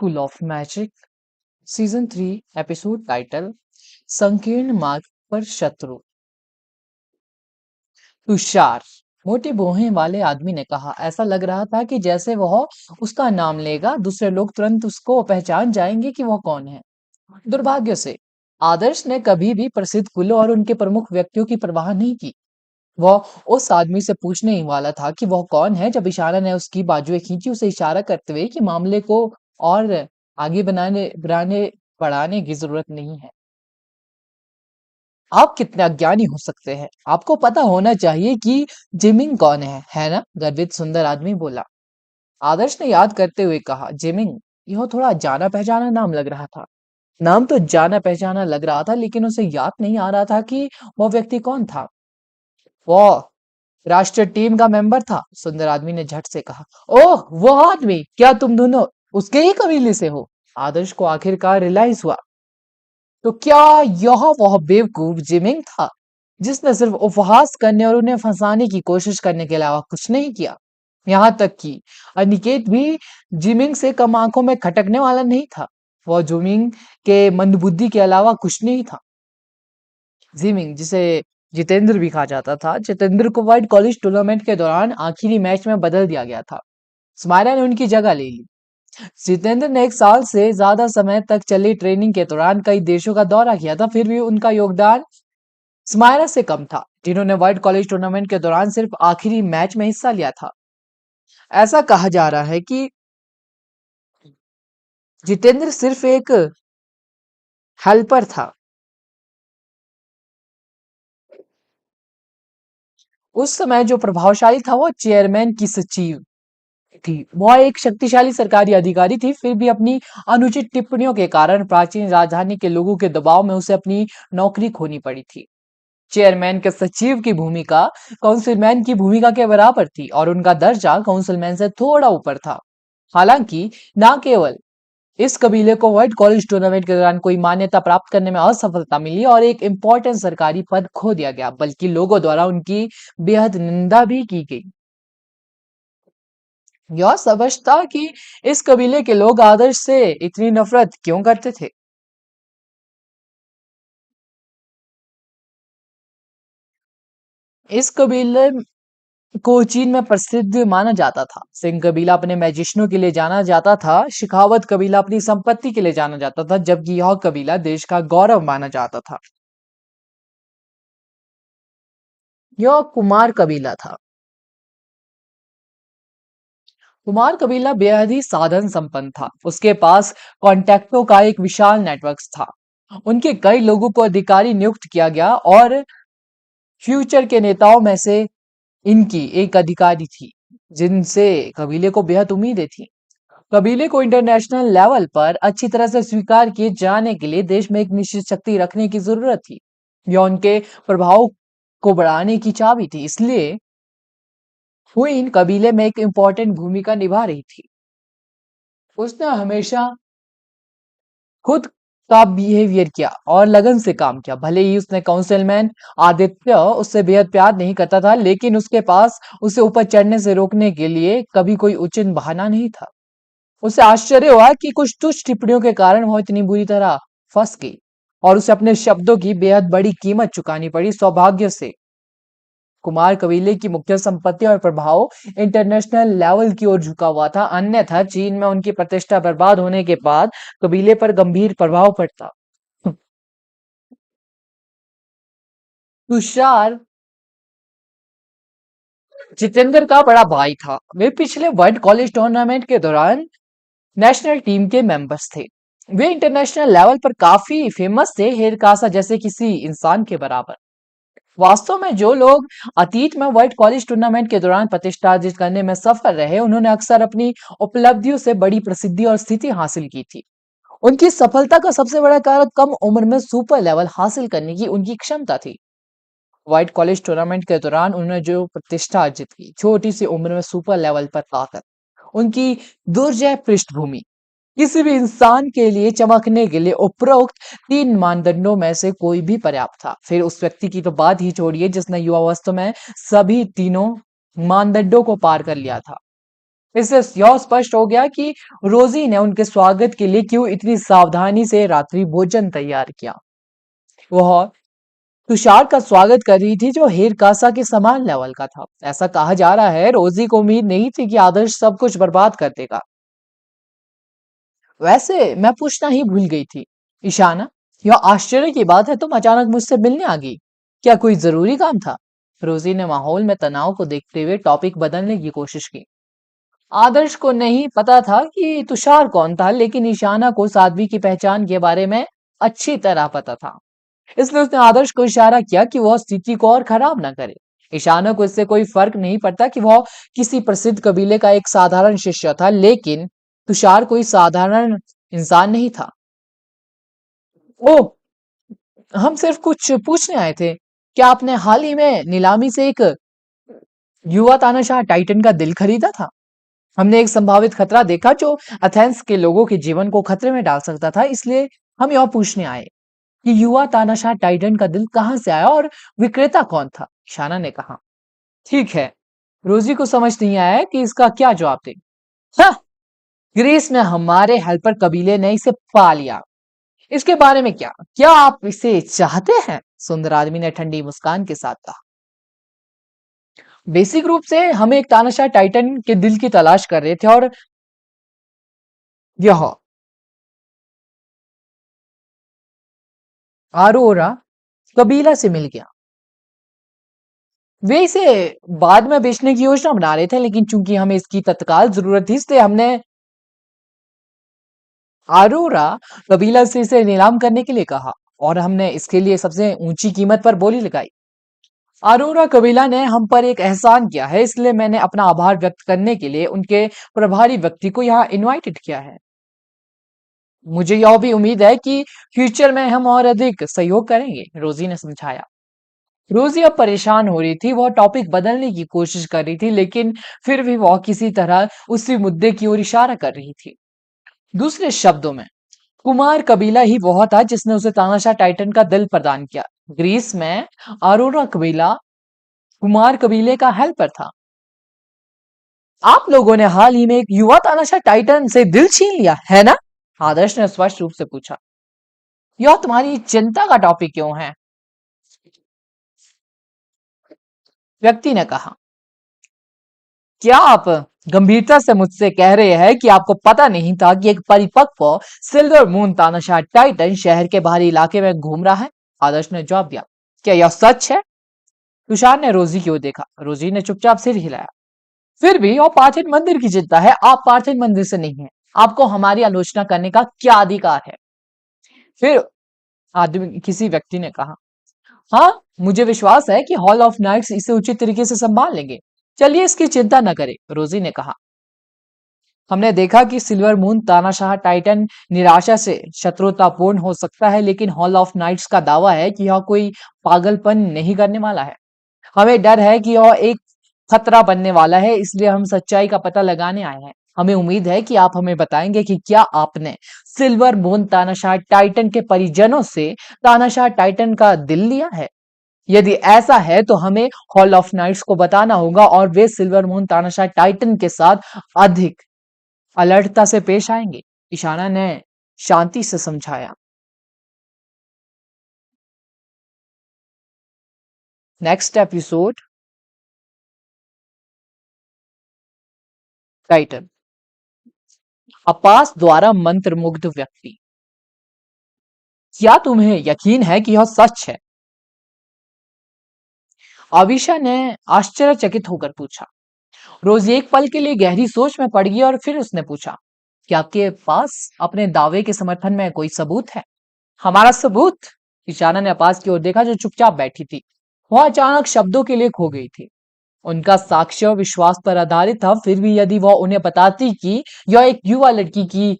School of magic season 3 episode title संकीर्ण मार्ग पर शत्रु। तुषार, मोटी भौहें वाले आदमी ने कहा। ऐसा लग रहा था कि जैसे वह उसका नाम लेगा दूसरे लोग तुरंत उसको पहचान जाएंगे कि वह कौन है। दुर्भाग्य से आदर्श ने कभी भी प्रसिद्ध कुलों और उनके प्रमुख व्यक्तियों की परवाह नहीं की। वह उस आदमी से पूछने ही वाला था कि वह कौन है जब इशारा ने उसकी बाजुएं खींची, उसे इशारा करते हुए कि मामले को और आगे बनाने बनाने बढ़ाने की जरूरत नहीं है। आप कितने अज्ञानी हो सकते हैं, आपको पता होना चाहिए कि जिमिंग कौन है ना? गर्वित सुंदर आदमी बोला। आदर्श ने याद करते हुए कहा, जिमिंग, यह थोड़ा जाना पहचाना नाम लग रहा था। नाम तो जाना पहचाना लग रहा था, लेकिन उसे याद नहीं आ रहा था कि वह व्यक्ति कौन था। वह राष्ट्रीय टीम का मेंबर था, सुंदर आदमी ने झट से कहा। ओह, वो आदमी, क्या तुम दोनों उसके ही कबीले से हो? आदर्श को आखिरकार रियलाइज हुआ। तो क्या यह वह बेवकूफ जिमिंग था जिसने सिर्फ उपहास करने और उन्हें फंसाने की कोशिश करने के अलावा कुछ नहीं किया? यहाँ तक कि अनिकेत भी जिमिंग से कम आंखों में खटकने वाला नहीं था। वह जिमिंग के मंदबुद्धि के अलावा कुछ नहीं था। जिमिंग, जिसे जितेंद्र भी कहा जाता था, जितेंद्र को वर्ल्ड कॉलेज टूर्नामेंट के दौरान आखिरी मैच में बदल दिया गया था। स्माइरा ने उनकी जगह ले ली। जितेंद्र ने 1 साल से ज्यादा समय तक चली ट्रेनिंग के दौरान कई देशों का दौरा किया था, फिर भी उनका योगदान स्माइरा से कम था, जिन्होंने वर्ल्ड कॉलेज टूर्नामेंट के दौरान सिर्फ आखिरी मैच में हिस्सा लिया था। ऐसा कहा जा रहा है कि जितेंद्र सिर्फ एक हेल्पर था। उस समय जो प्रभावशाली था वो चेयरमैन की सचिव थी। वह एक शक्तिशाली सरकारी अधिकारी थी, फिर भी अपनी अनुचित टिप्पणियों के कारण प्राचीन राजधानी के लोगों के दबाव में उसे अपनी नौकरी खोनी पड़ी थी। चेयरमैन के सचिव की भूमिका काउंसिलमैन की भूमिका के बराबर थी और उनका दर्जा काउंसिलमैन से थोड़ा ऊपर था। हालांकि न केवल इस कबीले को वर्ल्ड कॉलेज टूर्नामेंट के दौरान कोई मान्यता प्राप्त करने में असफलता मिली और एक इम्पोर्टेंट सरकारी पद खो दिया गया, बल्कि लोगों द्वारा उनकी बेहद निंदा भी की गई। यह समझ था कि इस कबीले के लोग आदर्श से इतनी नफरत क्यों करते थे। इस कबीले को चीन में प्रसिद्ध माना जाता था। सिंह कबीला अपने मैजिशियनों के लिए जाना जाता था। शिखावत कबीला अपनी संपत्ति के लिए जाना जाता था, जबकि यह कबीला देश का गौरव माना जाता था। यह कुमार कबीला था। कुमार कबीला बेहद ही साधन संपन्न था। उसके पास कॉन्टैक्टों का एक विशाल नेटवर्क था। उनके कई लोगों को अधिकारी नियुक्त किया गया और फ्यूचर के नेताओं में से इनकी एक अधिकारी थी जिनसे कबीले को बेहद उम्मीदें थी। कबीले को इंटरनेशनल लेवल पर अच्छी तरह से स्वीकार किए जाने के लिए देश में एक निश्चित शक्ति रखने की जरूरत थी। यह उनके प्रभाव को बढ़ाने की चाबी थी, इसलिए हुइन कबीले में एक इंपॉर्टेंट भूमिका निभा रही थी। उसने हमेशा खुद का बिहेवियर किया और लगन से काम किया। भले ही उसने काउंसिलमैन आदित्य उससे बेहद प्यार नहीं करता था, लेकिन उसके पास उसे ऊपर चढ़ने से रोकने के लिए कभी कोई उचित बहाना नहीं था। उसे आश्चर्य हुआ कि कुछ तुच्छ टिप्पणियों के कारण वो इतनी बुरी तरह फंस गई और उसे अपने शब्दों की बेहद बड़ी कीमत चुकानी पड़ी। सौभाग्य से कुमार कबीले की मुख्य संपत्ति और प्रभाव इंटरनेशनल लेवल की ओर झुका हुआ था, अन्यथा चीन में उनकी प्रतिष्ठा बर्बाद होने के बाद कबीले पर गंभीर प्रभाव पड़ता। तुषार जितेंद्र का बड़ा भाई था। वे पिछले वर्ल्ड कॉलेज टूर्नामेंट के दौरान नेशनल टीम के मेंबर्स थे। वे इंटरनेशनल लेवल पर काफी फेमस थे, हेरकासा जैसे किसी इंसान के बराबर। वास्तव में जो लोग अतीत में वर्ल्ड कॉलेज टूर्नामेंट के दौरान प्रतिष्ठा अर्जित करने में सफल रहे, उन्होंने अक्सर अपनी उपलब्धियों से बड़ी प्रसिद्धि और स्थिति हासिल की थी। उनकी सफलता का सबसे बड़ा कारण कम उम्र में सुपर लेवल हासिल करने की उनकी क्षमता थी। वर्ल्ड कॉलेज टूर्नामेंट के दौरान उन्होंने जो प्रतिष्ठा अर्जित की, छोटी सी उम्र में सुपर लेवल पर आकर उनकी दुर्जय पृष्ठभूमि किसी भी इंसान के लिए चमकने के लिए उपरोक्त 3 मानदंडों में से कोई भी पर्याप्त था। फिर उस व्यक्ति की तो बात ही छोड़िए जिसने युवावस्था में सभी तीनों मानदंडों को पार कर लिया था। इससे यह स्पष्ट हो गया कि रोजी ने उनके स्वागत के लिए क्यों इतनी सावधानी से रात्रि भोजन तैयार किया। वह तुषार का स्वागत कर रही थी जो हिरकासा के समान लेवल का था। ऐसा कहा जा रहा है रोजी को उम्मीद नहीं थी कि आदर्श सब कुछ बर्बाद कर देगा। वैसे मैं पूछना ही भूल गई थी ईशाना, यह आश्चर्य की बात है तुम अचानक मुझसे मिलने आ गई। क्या कोई जरूरी काम था? रोजी ने माहौल में तनाव को देखते हुए टॉपिक बदलने की कोशिश की। आदर्श को नहीं पता था कि तुषार कौन था, लेकिन ईशाना को साध्वी की पहचान के बारे में अच्छी तरह पता था। इसलिए उसने आदर्श को इशारा किया कि वह स्थिति को और खराब ना करे। ईशाना को इससे कोई फर्क नहीं पड़ता कि वह किसी प्रसिद्ध कबीले का एक साधारण शिष्य था, लेकिन तुषार कोई साधारण इंसान नहीं था। ओह, हम सिर्फ कुछ पूछने आए थे। क्या आपने हाल ही में नीलामी से एक युवा तानाशाह टाइटन का दिल खरीदा था? हमने एक संभावित खतरा देखा जो एथेंस के लोगों के जीवन को खतरे में डाल सकता था, इसलिए हम यह पूछने आए कि युवा तानाशाह टाइटन का दिल कहां से आया और विक्रेता कौन था। शाना ने कहा। ठीक है, रोजी को समझ नहीं आया कि इसका क्या जवाब दे। हाँ, ग्रीस में हमारे हेल्पर कबीले ने इसे पा लिया। इसके बारे में क्या क्या आप इसे चाहते हैं? सुंदर आदमी ने ठंडी मुस्कान के साथ कहा। बेसिक रूप से हम एक तानाशाह टाइटन के दिल की तलाश कर रहे थे और यह आरोरा कबीला से मिल गया। वे इसे बाद में बेचने की योजना बना रहे थे, लेकिन चूंकि हमें इसकी तत्काल जरूरत थी, इसलिए हमने अरोरा कबीला से इसे नीलाम करने के लिए कहा और हमने इसके लिए सबसे ऊंची कीमत पर बोली लगाई। अरोरा कबीला ने हम पर एक एहसान किया है, इसलिए मैंने अपना आभार व्यक्त करने के लिए उनके प्रभारी व्यक्ति को यहाँ इनवाइटेड किया है। मुझे यह भी उम्मीद है कि फ्यूचर में हम और अधिक सहयोग करेंगे, रोजी ने समझाया। रोजी अब परेशान हो रही थी। वह टॉपिक बदलने की कोशिश कर रही थी, लेकिन फिर भी वह किसी तरह उसी मुद्दे की ओर इशारा कर रही थी। दूसरे शब्दों में, कुमार कबीला ही वह था जिसने उसे तानाशाह टाइटन का दिल प्रदान किया। ग्रीस में अरोरा कबीला कुमार कबीले का हेल्पर था। आप लोगों ने हाल ही में एक युवा तानाशाह टाइटन से दिल छीन लिया है ना? आदर्श ने स्पष्ट रूप से पूछा। यह तुम्हारी चिंता का टॉपिक क्यों है? व्यक्ति ने कहा। क्या आप गंभीरता से मुझसे कह रहे हैं कि आपको पता नहीं था कि एक परिपक्व सिल्वर मून तानाशाह टाइटन शहर के बाहरी इलाके में घूम रहा है? आदर्श ने जवाब दिया। क्या यह सच है? तुषार ने रोजी की ओर देखा। रोजी ने चुपचाप सिर हिलाया। फिर भी और पार्थिव मंदिर की चिंता है। आप पार्थिव मंदिर से नहीं है। आपको हमारी आलोचना करने का क्या अधिकार है? फिर आदमी किसी व्यक्ति ने कहा। हाँ, मुझे विश्वास है कि हॉल ऑफ नाइट्स इसे उचित तरीके से संभाल लेंगे। चलिए इसकी चिंता न करें, रोजी ने कहा। हमने देखा कि सिल्वर मून तानाशाह टाइटन निराशा से शत्रुतापूर्ण हो सकता है, लेकिन हॉल ऑफ नाइट्स का दावा है कि यह कोई पागलपन नहीं करने वाला है। हमें डर है कि यह एक खतरा बनने वाला है, इसलिए हम सच्चाई का पता लगाने आए हैं। हमें उम्मीद है कि आप हमें बताएंगे कि क्या आपने सिल्वर मून तानाशाह टाइटन के परिजनों से तानाशाह टाइटन का दिल लिया है। यदि ऐसा है तो हमें हॉल ऑफ नाइट्स को बताना होगा और वे सिल्वर मून तानाशाह टाइटन के साथ अधिक अलर्टता से पेश आएंगे, ईशाना ने शांति से समझाया। नेक्स्ट एपिसोड, टाइटन, अपास द्वारा मंत्रमुग्ध व्यक्ति। क्या तुम्हें यकीन है कि यह सच है? अविशा ने आश्चर्यचकित होकर पूछा। रोज एक पल के लिए गहरी सोच में पड़ गई और फिर उसने पूछा, क्या आपके पास अपने दावे के समर्थन में कोई सबूत है? हमारा सबूत? ईशाना ने अपास की ओर देखा जो चुपचाप बैठी थी। वह अचानक शब्दों के लिए खो गई थी। उनका साक्ष्य विश्वास पर आधारित था, फिर भी यदि वह उन्हें बताती कि यह एक युवा लड़की की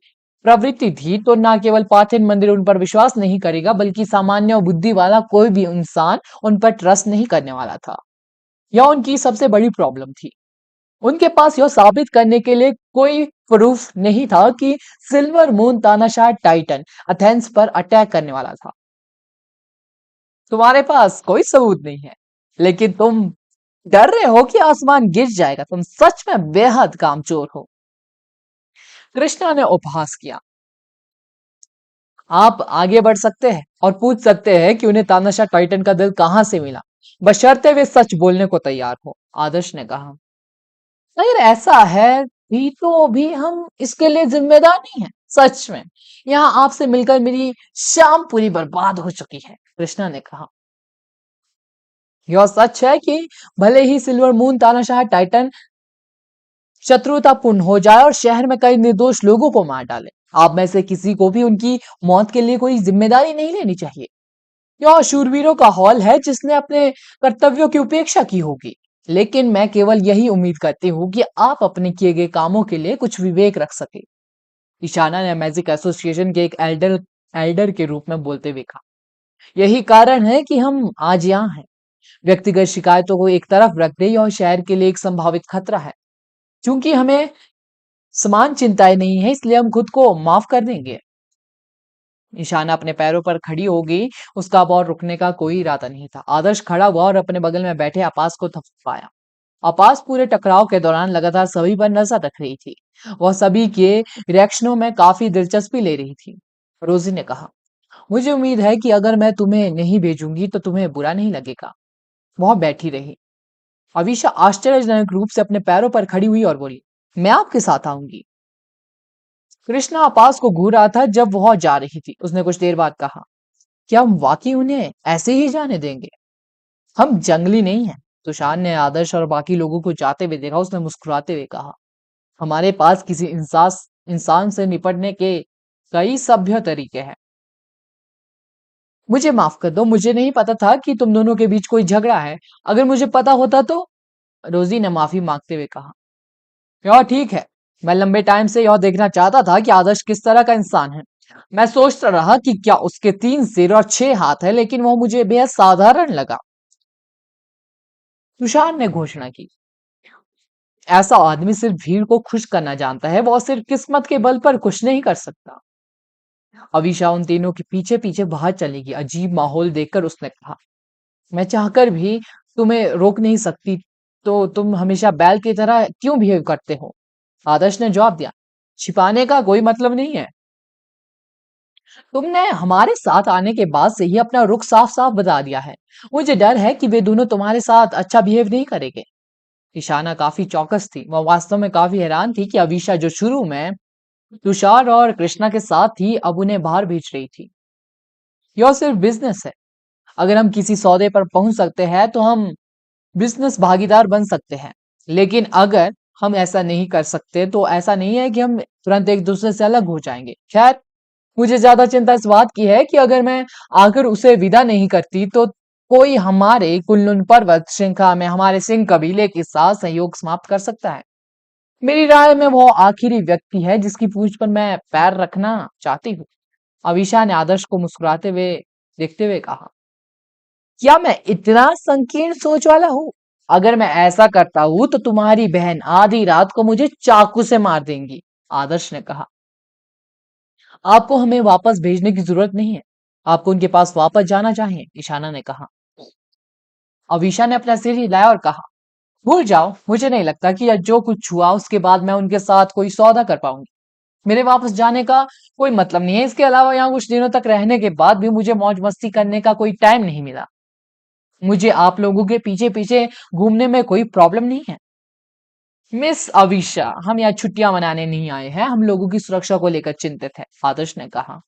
प्रवृत्ति थी, तो न केवल पार्थिव मंदिर उन पर विश्वास नहीं करेगा, बल्कि सामान्य बुद्धि वाला कोई भी इंसान उन पर ट्रस्ट नहीं करने वाला था। यह उनकी सबसे बड़ी प्रॉब्लम थी। उनके पास यह साबित करने के लिए कोई प्रूफ नहीं था कि सिल्वर मून तानाशाह टाइटन एथेंस पर अटैक करने वाला था। तुम्हारे पास कोई सबूत नहीं है, लेकिन तुम डर रहे हो कि आसमान गिर जाएगा? तुम सच में बेहद कामचोर हो। कृष्णा ने उपहास किया। आप आगे बढ़ सकते हैं और पूछ सकते हैं कि उन्हें तानाशाह टाइटन का दिल कहां से मिला, बशर्ते वे सच बोलने को तैयार हो। आदर्श ने कहा। अगर ऐसा है भी तो भी हम इसके लिए जिम्मेदार नहीं है। सच में यहाँ आपसे मिलकर मेरी शाम पूरी बर्बाद हो चुकी है। कृष्णा ने कहा। यह सच है कि भले ही सिल्वर मून तानाशाह टाइटन शत्रुतापूर्ण हो जाए और शहर में कई निर्दोष लोगों को मार डाले, आप में से किसी को भी उनकी मौत के लिए कोई जिम्मेदारी नहीं लेनी चाहिए। यह शूरवीरों का हॉल है जिसने अपने कर्तव्यों की उपेक्षा की होगी। लेकिन मैं केवल यही उम्मीद करती हूँ कि आप अपने किए गए कामों के लिए कुछ विवेक रख सके। ईशाना ने मैजिक एसोसिएशन के एक एल्डर के रूप में बोलते हुए कहा। यही कारण है कि हम आज यहाँ हैं। व्यक्तिगत शिकायतों को एक तरफ रख दे और शहर के लिए एक संभावित खतरा है। क्योंकि हमें समान चिंताएं नहीं है, इसलिए हम खुद को माफ कर देंगे। ईशाना अपने पैरों पर खड़ी हो गई। उसका अब और रुकने का कोई इरादा नहीं था। आदर्श खड़ा हुआ और अपने बगल में बैठे आपास को थपथपाया। आपास पूरे टकराव के दौरान लगातार सभी पर नजर रख रही थी। वह सभी के रिएक्शनों में काफी दिलचस्पी ले रही थी। रोजी ने कहा, मुझे उम्मीद है कि अगर मैं तुम्हें नहीं भेजूंगी तो तुम्हें बुरा नहीं लगेगा। वह बैठी रही। अविशा आश्चर्यजनक रूप से अपने पैरों पर खड़ी हुई और बोली, मैं आपके साथ आऊंगी। कृष्णा आपास को घूर रहा था जब वह जा रही थी। उसने कुछ देर बाद कहा, क्या हम वाकई उन्हें ऐसे ही जाने देंगे? हम जंगली नहीं हैं। तुषार ने आदर्श और बाकी लोगों को जाते हुए देखा। उसने मुस्कुराते हुए कहा, हमारे पास किसी इंसान से निपटने के कई सभ्य तरीके हैं। मुझे माफ कर दो, मुझे नहीं पता था कि तुम दोनों के बीच कोई झगड़ा है। अगर मुझे पता होता तो। रोजी ने माफी मांगते हुए कहा, यह ठीक है। मैं लंबे टाइम से यह देखना चाहता था कि आदर्श किस तरह का इंसान है। मैं सोचता रहा कि क्या उसके 3 सिर और 6 हाथ है, लेकिन वह मुझे बेहद साधारण लगा। तुषार ने घोषणा की, ऐसा आदमी सिर्फ भीड़ को खुश करना जानता है, वह सिर्फ किस्मत के बल पर कुछ नहीं कर सकता। अविशा उन तीनों के पीछे पीछे बाहर चली गई। अजीब माहौल देखकर उसने कहा, मैं चाहकर भी तुम्हें रोक नहीं सकती, तो तुम हमेशा बैल की तरह क्यों बिहेव करते हो? आदर्श ने जवाब दिया, छिपाने का कोई मतलब नहीं है। तुमने हमारे साथ आने के बाद से ही अपना रुख साफ साफ बता दिया है। मुझे डर है कि वे दोनों तुम्हारे साथ अच्छा बिहेव नहीं करेंगे। ईशाना काफी चौकस थी। वह वास्तव में काफी हैरान थी कि अवीशा, जो शुरू में तुषार और कृष्णा के साथ थी, अब उन्हें बाहर भेज रही थी। यह सिर्फ बिजनेस है। अगर हम किसी सौदे पर पहुंच सकते हैं तो हम बिजनेस भागीदार बन सकते हैं। लेकिन अगर हम ऐसा नहीं कर सकते तो ऐसा नहीं है कि हम तुरंत एक दूसरे से अलग हो जाएंगे। खैर, मुझे ज्यादा चिंता इस बात की है कि अगर मैं आकर उसे विदा नहीं करती तो कोई हमारे कुल्लून पर्वत श्रृंखला में हमारे सिंह कबीले के साथ सहयोग समाप्त कर सकता है। मेरी राय में वो आखिरी व्यक्ति है जिसकी पूंछ पर मैं पैर रखना चाहती हूँ। अविशा ने आदर्श को मुस्कुराते हुए देखते हुए कहा, क्या मैं इतना संकीर्ण सोच वाला हूँ? अगर मैं ऐसा करता हूँ तो तुम्हारी बहन आधी रात को मुझे चाकू से मार देंगी। आदर्श ने कहा, आपको हमें वापस भेजने की जरूरत नहीं है। आपको उनके पास वापस जाना चाहिए। ईशाना ने कहा। अविशा ने अपना सिर हिलाया और कहा, भूल जाओ। मुझे नहीं लगता कि यह जो कुछ हुआ उसके बाद मैं उनके साथ कोई सौदा कर पाऊंगी। मेरे वापस जाने का कोई मतलब नहीं है। इसके अलावा यहाँ कुछ दिनों तक रहने के बाद भी मुझे मौज मस्ती करने का कोई टाइम नहीं मिला। मुझे आप लोगों के पीछे पीछे घूमने में कोई प्रॉब्लम नहीं है। मिस अविशा, हम यहाँ छुट्टियां मनाने नहीं आए हैं, हम लोगों की सुरक्षा को लेकर चिंतित है। आदर्श ने कहा।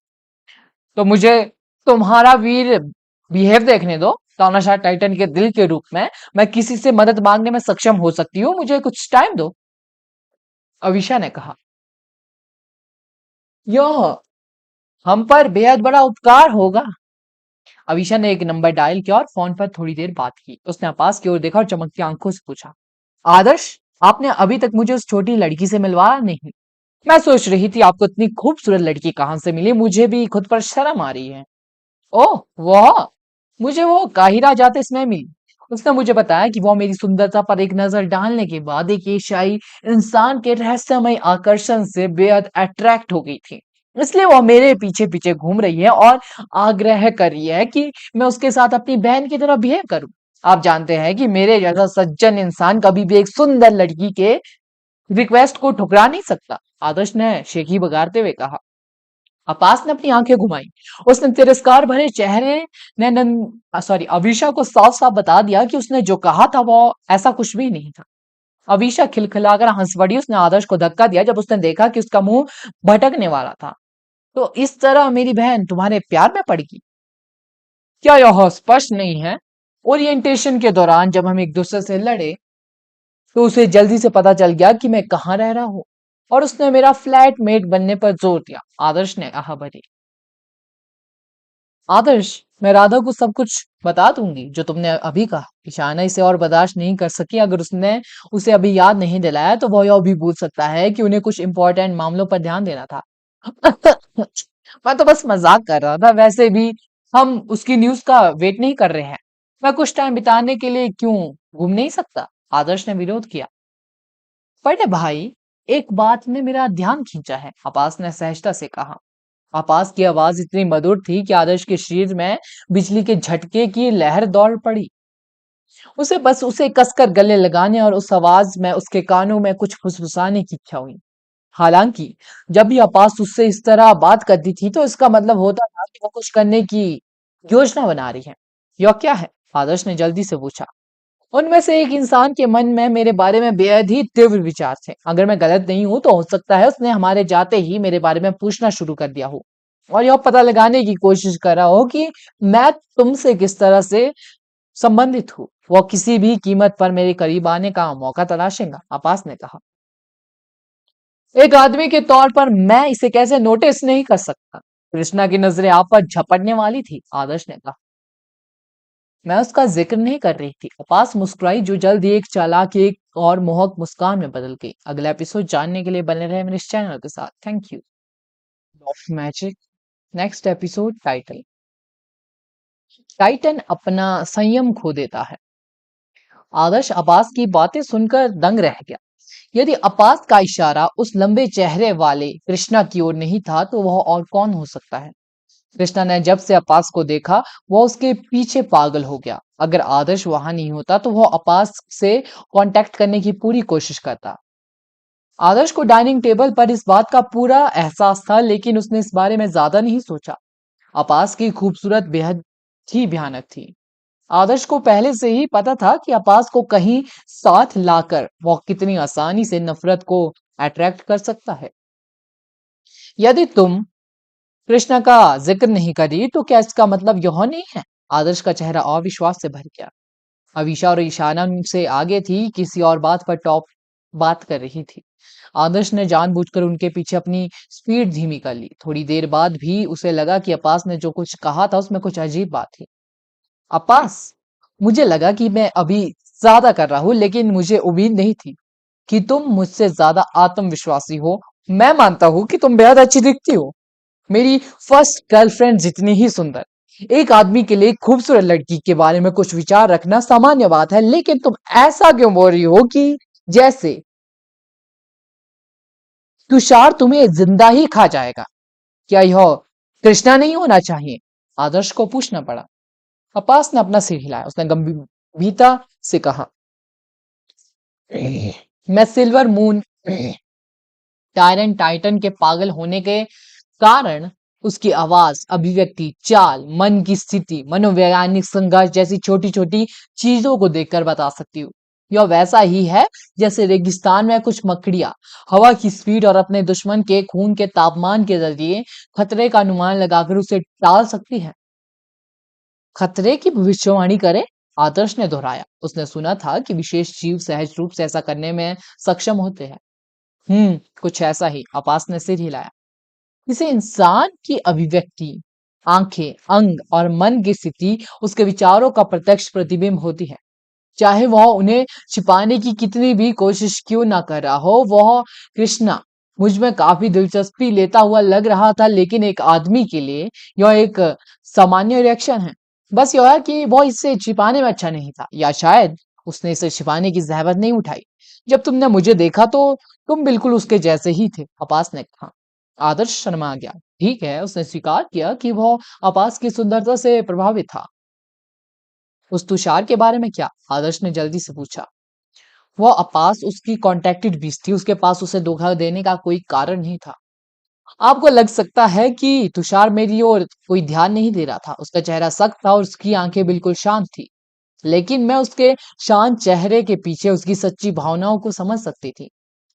तो मुझे तुम्हारा वीर बिहेव देखने दो। तानाशाह टाइटन के दिल के रूप में मैं किसी से मदद मांगने में सक्षम हो सकती हूँ। मुझे कुछ टाइम दो। अविशा ने कहा, यह हम पर बेहद बड़ा उपकार होगा। अविशा ने एक नंबर डायल किया और फोन पर थोड़ी देर बात की। उसने आपास की ओर देखा और चमकती आंखों से पूछा, आदर्श, आपने अभी तक मुझे उस छोटी लड़की से मिलवाया नहीं? मैं सोच रही थी आपको इतनी खूबसूरत लड़की कहाँ से मिली। मुझे भी खुद पर शर्म आ रही है। ओह वाह, मुझे वो काहिरा जाते समय मिली। उसने मुझे बताया कि वो मेरी सुंदरता पर एक नजर डालने के बाद एक एशियाई इंसान के रहस्यमय आकर्षण से बेहद अट्रैक्ट हो गई थी। इसलिए वो मेरे पीछे पीछे घूम रही है और आग्रह कर रही है कि मैं उसके साथ अपनी बहन की तरह बिहेव करूं। आप जानते हैं कि मेरे जैसा सज्जन इंसान कभी भी एक सुंदर लड़की के रिक्वेस्ट को ठुकरा नहीं सकता, आदर्श ने शेखी बगाड़ते हुए कहा। अपास ने अपनी आंखें घुमाई। उसने तिरस्कार भरे चेहरे ने सॉरी अविशा को साफ साफ बता दिया कि उसने जो कहा था वो ऐसा कुछ भी नहीं था। अविशा खिलखिलाकर हंस पड़ी। उसने आदर्श को धक्का दिया जब उसने देखा कि उसका मुंह भटकने वाला था। तो इस तरह मेरी बहन तुम्हारे प्यार में पड़ गई? क्या यह स्पष्ट नहीं है? ओरिएंटेशन के दौरान जब हम एक दूसरे से लड़े तो उसे जल्दी से पता चल गया कि मैं कहाँ रह रहा हूँ और उसने मेरा फ्लैटमेट बनने पर जोर दिया, आदर्श ने आह भरी। आदर्श, मैं राधा को सब कुछ बता दूंगी जो तुमने अभी कहा। ईशाना इसे और बर्दाश्त नहीं कर सकी। अगर उसने उसे अभी याद नहीं दिलाया तो वह यह भी भूल सकता है कि उन्हें कुछ इंपॉर्टेंट मामलों पर ध्यान देना था। मैं तो बस मजाक कर रहा था। वैसे भी हम उसकी न्यूज का वेट नहीं कर रहे हैं। मैं कुछ टाइम बिताने के लिए क्यों घूम नहीं सकता? आदर्श ने विरोध किया। बड़े भाई, एक बात ने मेरा ध्यान खींचा है, आपास ने सहजता से कहा। आपास की आवाज इतनी मधुर थी कि आदर्श के शरीर में बिजली के झटके की लहर दौड़ पड़ी। उसे बस उसे कसकर गले लगाने और उस आवाज में उसके कानों में कुछ फुसफुसाने की इच्छा हुई। हालांकि जब भी आपास उससे इस तरह बात करती थी तो इसका मतलब होता था कि वो कुछ करने की योजना बना रही है। यह क्या है? आदर्श ने जल्दी से पूछा। उनमें से एक इंसान के मन में मेरे बारे में बेहद ही तीव्र विचार थे। अगर मैं गलत नहीं हूं तो हो सकता है उसने हमारे जाते ही मेरे बारे में पूछना शुरू कर दिया हो और यह पता लगाने की कोशिश कर रहा हो कि मैं तुमसे किस तरह से संबंधित हूँ। वह किसी भी कीमत पर मेरे करीब आने का मौका तलाशेगा, आपास ने कहा। एक आदमी के तौर पर मैं इसे कैसे नोटिस नहीं कर सकता? कृष्णा की नजरें आप पर झपटने वाली थी, आदर्श ने कहा। मैं उसका जिक्र नहीं कर रही थी, कपास मुस्कुराई जो जल्द ही एक चालाक एक और मोहक मुस्कान में बदल गई। अगला एपिसोड जानने के लिए बने रहे मेरे इस चैनल के साथ। Thank you. Of magic. Next episode title. Titan अपना संयम खो देता है। आदर्श अब्बास की बातें सुनकर दंग रह गया। यदि अब्बास का इशारा उस लंबे चेहरे वाले कृष्णा की ओर नहीं था तो वह और कौन हो सकता है? कृष्णा ने जब से अपास को देखा वह उसके पीछे पागल हो गया। अगर आदर्श वहां नहीं होता तो वह अपास से कांटेक्ट करने की पूरी कोशिश करता। आदर्श को डाइनिंग टेबल पर इस बात का पूरा एहसास था लेकिन उसने इस बारे में ज्यादा नहीं सोचा। अपास की खूबसूरत बेहद ही भयानक थी। आदर्श को पहले से ही पता था कि अपास को कहीं साथ लाकर वह कितनी आसानी से नफरत को अट्रैक्ट कर सकता है। यदि तुम कृष्णा का जिक्र नहीं करी तो क्या इसका मतलब यह नहीं है? आदर्श का चेहरा अविश्वास से भर गया। अवीशा और ईशाना से आगे थी, किसी और बात पर टॉप बात कर रही थी। आदर्श ने जानबूझकर उनके पीछे अपनी स्पीड धीमी कर ली। थोड़ी देर बाद भी उसे लगा कि अपास ने जो कुछ कहा था उसमें कुछ अजीब बात थी। अपास, मुझे लगा कि मैं अभी ज्यादा कर रहा हूं लेकिन मुझे उम्मीद नहीं थी कि तुम मुझसे ज्यादा आत्मविश्वासी हो। मैं मानता हूं कि तुम बेहद अच्छी दिखती हो, मेरी फर्स्ट गर्लफ्रेंड जितनी ही सुंदर। एक आदमी के लिए खूबसूरत लड़की के बारे में कुछ विचार रखना सामान्य बात है, लेकिन तुम ऐसा क्यों बोल रही हो कि जैसे तुषार तुम्हें जिंदा ही खा जाएगा? क्या यह कृष्णा नहीं होना चाहिए? आदर्श को पूछना पड़ा। कपास ने अपना सिर हिलाया। उसने गंभीरता से कहा, मैं सिल्वर मून टायरन टाइटन के पागल होने के कारण उसकी आवाज, अभिव्यक्ति, चाल, मन की स्थिति, मनोवैज्ञानिक संघर्ष जैसी छोटी छोटी चीजों को देखकर बता सकती हूँ। यह वैसा ही है जैसे रेगिस्तान में कुछ मकड़ियां हवा की स्पीड और अपने दुश्मन के खून के तापमान के जरिए खतरे का अनुमान लगाकर उसे टाल सकती है। खतरे की भविष्यवाणी करे? आदर्श ने दोहराया। उसने सुना था कि विशेष जीव सहज रूप से ऐसा करने में सक्षम होते हैं। कुछ ऐसा ही, आपास ने सिर हिलाया। किसी इंसान की अभिव्यक्ति, आंखें, अंग और मन की स्थिति उसके विचारों का प्रत्यक्ष प्रतिबिंब होती है। चाहे वह उन्हें छिपाने की कितनी भी कोशिश क्यों ना कर रहा हो। वह कृष्णा मुझ में काफी दिलचस्पी लेता हुआ लग रहा था, लेकिन एक आदमी के लिए यह एक सामान्य रिएक्शन है। बस यह है कि वह इसे छिपाने में अच्छा नहीं था, या शायद उसने इसे छिपाने की जहमत नहीं उठाई। जब तुमने मुझे देखा तो तुम बिल्कुल उसके जैसे ही थे, आपास ने कहा। आदर्श शर्मा गया। ठीक है, उसने स्वीकार किया कि वह आपास की सुंदरता से प्रभावित था। उस तुषार के बारे में क्या? आदर्श ने जल्दी से पूछा। वो अपास उसकी कॉन्टेक्टेड बीस थी, उसके पास उसे धोखा देने का कोई कारण नहीं था। आपको लग सकता है कि तुषार मेरी ओर कोई ध्यान नहीं दे रहा था। उसका चेहरा सख्त था और उसकी आंखें बिल्कुल शांत थी, लेकिन मैं उसके शांत चेहरे के पीछे उसकी सच्ची भावनाओं को समझ सकती थी।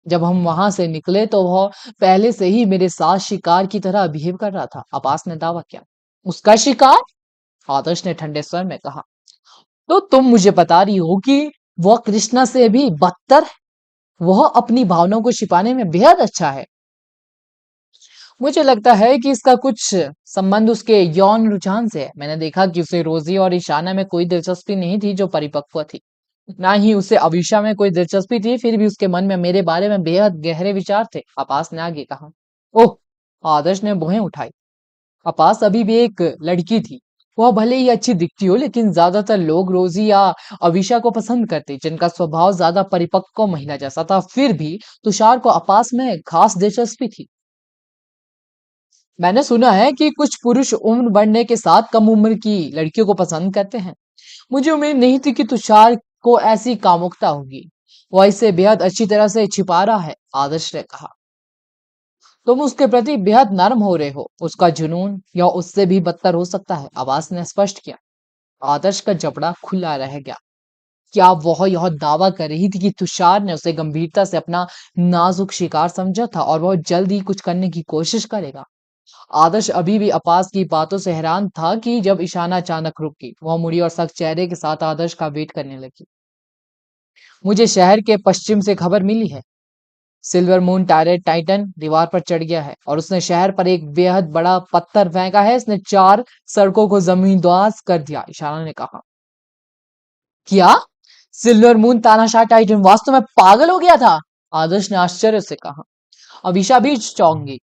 जब हम वहां से निकले तो वह पहले से ही मेरे साथ शिकार की तरह बिहेव कर रहा था, अब्बास ने दावा किया। उसका शिकार? आदर्श ने ठंडे स्वर में कहा। तो तुम मुझे बता रही हो कि वह कृष्णा से भी बदतर है? वह अपनी भावनाओं को छिपाने में बेहद अच्छा है। मुझे लगता है कि इसका कुछ संबंध उसके यौन रुझान से है। मैंने देखा कि उसे रोजी और ईशाना में कोई दिलचस्पी नहीं थी जो परिपक्व थी, ना ही उसे अवीशा में कोई दिलचस्पी थी। फिर भी उसके मन में मेरे बारे में बेहद गहरे विचार थे, आपास ने आगे कहा। ओह! आदर्श ने भुएं उठाई। आपास अभी भी एक लड़की थी। वह भले ही अच्छी दिखती हो, लेकिन ज्यादातर लोग रोजी या अवीशा को पसंद करते, जिनका स्वभाव ज्यादा परिपक्व महिला जैसा था। फिर भी तुषार को आपास में खास दिलचस्पी थी। मैंने सुना है कि कुछ पुरुष उम्र बढ़ने के साथ कम उम्र की लड़कियों को पसंद करते हैं। मुझे उम्मीद नहीं थी कि तुषार को ऐसी कामुकता होगी। वह इसे बेहद अच्छी तरह से छिपा रहा है, आदर्श ने कहा। तुम उसके प्रति बेहद नर्म हो रहे हो। उसका जुनून या उससे भी बदतर हो सकता है, आवाज ने स्पष्ट किया। आदर्श का जबड़ा खुला रह गया। क्या वह यह दावा कर रही थी कि तुषार ने उसे गंभीरता से अपना नाजुक शिकार समझा था और वह जल्द ही कुछ करने की कोशिश करेगा? आदर्श अभी भी अपास की बातों से हैरान था कि जब ईशाना अचानक रुक गई, वह मुड़ी और सख्त चेहरे के साथ आदर्श का वेट करने लगी। मुझे शहर के पश्चिम से खबर मिली है। सिल्वर मून टाइटन दीवार पर चढ़ गया है और उसने शहर पर एक बेहद बड़ा पत्थर फेंका है। इसने 4 सड़कों को जमींदोज कर दिया, ईशाना ने कहा। क्या? सिल्वर मून तानाशाह टाइटन वास्तव में पागल हो गया था? आदर्श ने आश्चर्य से कहा। अभिशा भी चौंक गई।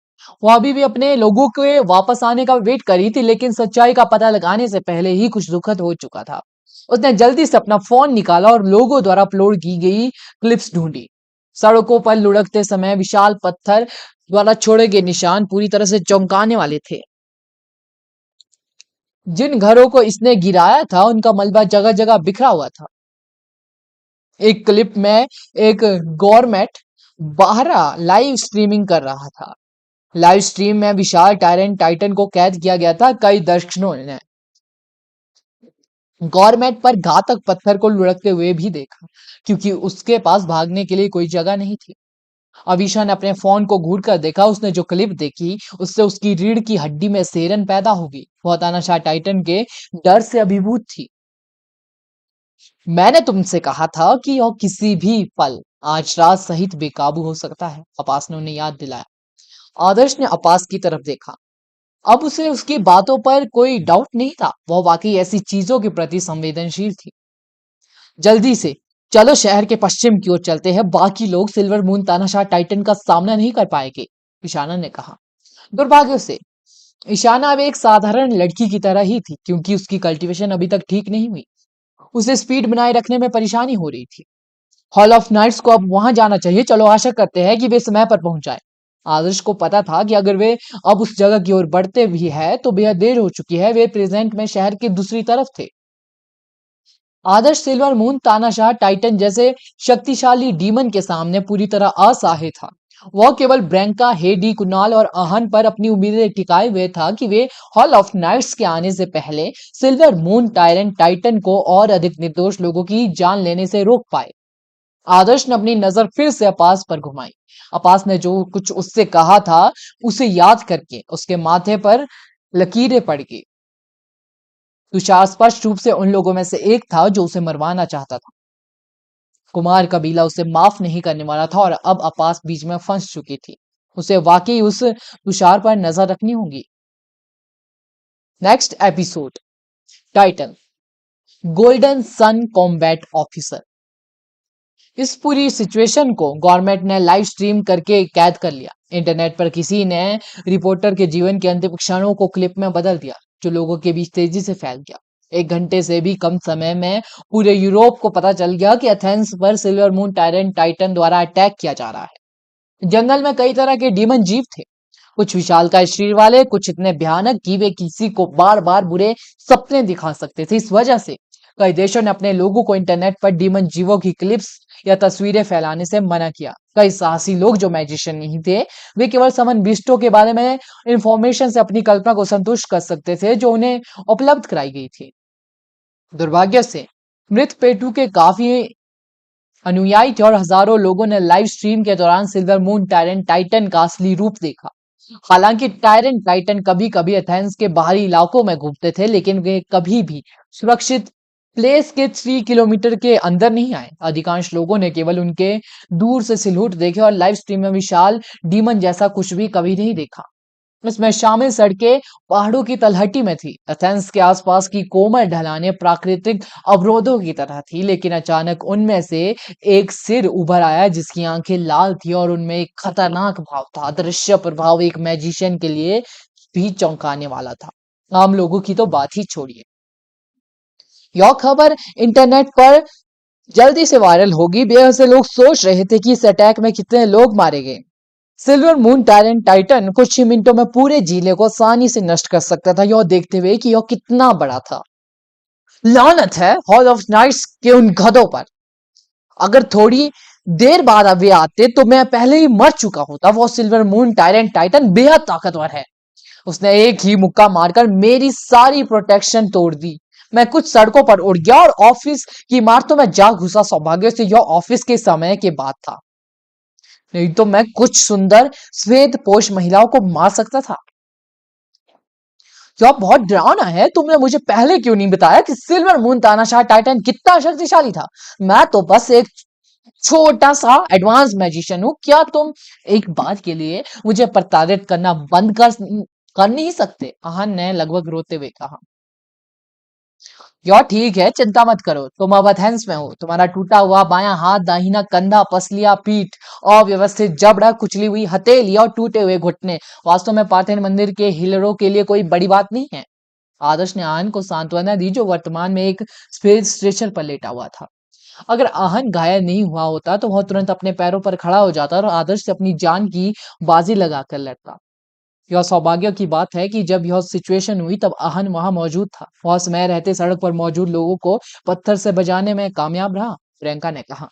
वो अभी भी अपने लोगों के वापस आने का वेट कर रही थी, लेकिन सच्चाई का पता लगाने से पहले ही कुछ दुखद हो चुका था। उसने जल्दी से अपना फोन निकाला और लोगों द्वारा अपलोड की गई क्लिप्स ढूंढी। सड़कों पर लुढ़कते समय विशाल पत्थर द्वारा छोड़े गए निशान पूरी तरह से चौंकाने वाले थे। जिन घरों को इसने गिराया था उनका मलबा जगह जगह बिखरा हुआ था। एक क्लिप में एक गवर्नमेंट बाहरा लाइव स्ट्रीमिंग कर रहा था। लाइव स्ट्रीम में विशाल टायरेंट टाइटन को कैद किया गया था। कई दर्शकों ने गवर्नमेंट पर घातक पत्थर को लुढ़कते हुए भी देखा, क्योंकि उसके पास भागने के लिए कोई जगह नहीं थी। अवीशा ने अपने फोन को घूर कर देखा। उसने जो क्लिप देखी उससे उसकी रीढ़ की हड्डी में सेरन पैदा हो गई। वह तानाशाह टाइटन के डर से अभिभूत थी। मैंने तुमसे कहा था कि यह किसी भी पल आज रात सहित बेकाबू हो सकता है, अपास ने उन्हें याद दिलाया। आदर्श ने अपास की तरफ देखा। अब उसे उसकी बातों पर कोई डाउट नहीं था। वह वाकई ऐसी चीजों के प्रति संवेदनशील थी। जल्दी से चलो शहर के पश्चिम की ओर चलते हैं। बाकी लोग सिल्वर मून तानाशाह टाइटन का सामना नहीं कर पाएंगे, ईशाना ने कहा। दुर्भाग्य से ईशाना अब एक साधारण लड़की की तरह ही थी, क्योंकि उसकी कल्टीवेशन अभी तक ठीक नहीं हुई। उसे स्पीड बनाए रखने में परेशानी हो रही थी। हॉल ऑफ नाइट्स को अब वहां जाना चाहिए। चलो आशा करते हैं कि वे समय पर पहुंच जाए। आदर्श को पता था कि अगर वे अब उस जगह की ओर बढ़ते भी है तो बेहद देर हो चुकी है। वे प्रेजेंट में शहर की दूसरी तरफ थे। आदर्श सिल्वर मून तानाशाह टाइटन जैसे शक्तिशाली डीमन के सामने पूरी तरह असहाय था। वह केवल ब्रैंका, हेडी, कुणाल और आहन पर अपनी उम्मीदें टिकाए हुए था कि वे हॉल ऑफ नाइट्स के आने से पहले सिल्वर मून टायरेंट टाइटन को और अधिक निर्दोष लोगों की जान लेने से रोक पाए। आदर्श ने अपनी नजर फिर से अपास पर घुमाई। अपास ने जो कुछ उससे कहा था उसे याद करके उसके माथे पर लकीरें पड़ गई। तुषार स्पष्ट रूप से उन लोगों में से एक था जो उसे मरवाना चाहता था। कुमार कबीला उसे माफ नहीं करने वाला था और अब अपास बीच में फंस चुकी थी। उसे वाकई उस तुषार पर नजर रखनी होगी। नेक्स्ट एपिसोड, टाइटन गोल्डन सन कॉम्बैट ऑफिसर। इस पूरी सिचुएशन को गवर्नमेंट ने लाइव स्ट्रीम करके कैद कर लिया। इंटरनेट पर किसी ने रिपोर्टर के जीवन के अंतिम क्षणों को क्लिप में बदल दिया, जो लोगों के बीच तेजी से फैल गया। 1 घंटे से भी कम समय में पूरे यूरोप को पता चल गया कि एथेंस पर सिल्वर मून टायरेंट टाइटन द्वारा अटैक किया जा रहा है। जंगल में कई तरह के डीमन जीव थे। कुछ विशालकाय शरीर वाले, कुछ इतने भयानक कि वे किसी को बार बार बुरे सपने दिखा सकते थे। इस वजह से कई देशों ने अपने लोगों को इंटरनेट पर डीमन जीवों की क्लिप्स या तस्वीरें फैलाने से मना किया। कई साहसी लोग जो मैजिशियन नहीं थे, वे केवल समन बिस्टों के बारे में इंफॉर्मेशन से अपनी कल्पना को संतुष्ट कर सकते थे जो उन्हें उपलब्ध कराई गई थी। दुर्भाग्य से मृत पेटू के काफी अनुयायी थे और हजारों लोगों ने लाइव स्ट्रीम के दौरान सिल्वर मून टायरेंट टाइटन का असली रूप देखा। हालांकि टायरेंट टाइटन कभी कभी एथेंस के बाहरी इलाकों में घूमते थे, लेकिन वे कभी भी सुरक्षित प्लेस के 3 किलोमीटर के अंदर नहीं आए। अधिकांश लोगों ने केवल उनके दूर से सिलहुट देखे और लाइव स्ट्रीम में विशाल डीमन जैसा कुछ भी कभी नहीं देखा। इसमें शामिल सड़कें पहाड़ों की तलहटी में थी। एथेंस के आसपास की कोमल ढलानें प्राकृतिक अवरोधों की तरह थी, लेकिन अचानक उनमें से एक सिर उभर आया जिसकी आंखें लाल थी और उनमें एक खतरनाक भाव था। दृश्य प्रभाव एक मैजिशियन के लिए भी चौंकाने वाला था, आम लोगों की तो बात ही छोड़िए। यह खबर इंटरनेट पर जल्दी से वायरल होगी। बेहद से लोग सोच रहे थे कि इस अटैक में कितने लोग मारे गए। सिल्वर मून टायरेंट टाइटन कुछ ही मिनटों में पूरे जिले को आसानी से नष्ट कर सकता था, यह देखते हुए कि यह कितना बड़ा था। लानत है हॉल ऑफ नाइट्स के उन गधों पर। अगर थोड़ी देर बाद वे आते तो मैं पहले ही मर चुका होता। वो सिल्वर मून टायरेंट टाइटन बेहद ताकतवर है। उसने एक ही मुक्का मारकर मेरी सारी प्रोटेक्शन तोड़ दी। मैं कुछ सड़कों पर उड़ गया और ऑफिस की इमारतों में जा घुसा। सौभाग्य से यह ऑफिस के समय के बाद था, नहीं तो मैं कुछ सुंदर श्वेत पोष महिलाओं को मार सकता था। जो आप बहुत डरावना है, तुमने मुझे पहले क्यों नहीं बताया कि सिल्वर मून तानाशाह टाइटन कितना शक्तिशाली था। मैं तो बस एक छोटा सा एडवांस मैजिशियन हूं। क्या तुम एक बात के लिए मुझे प्रताड़ित करना बंद कर नहीं सकते? आहन ने लगभग रोते हुए कहा। यार ठीक है, चिंता मत करो। तुम अब एथेंस में हो। तुम्हारा टूटा हुआ बायां हाथ, दाहिना कंधा, पसलियां, पीठ, अव्यवस्थित जबड़ा, कुचली हुई हथेली और टूटे हुए घुटने वास्तव में पार्थेन मंदिर के हीलरों के लिए कोई बड़ी बात नहीं है। आदर्श ने आहन को सांत्वना दी जो वर्तमान में एक स्पेस स्टेशन पर लेटा हुआ था। अगर आहन घायल नहीं हुआ होता तो वह तुरंत अपने पैरों पर खड़ा हो जाता और आदर्श से अपनी जान की बाजी लगाकर लड़ता। यह सौभाग्य की बात है कि जब यह सिचुएशन हुई तब आहन वहां मौजूद था। वह समय रहते सड़क पर मौजूद लोगों को पत्थर से बजाने में कामयाब रहा। प्रियंका ने कहा,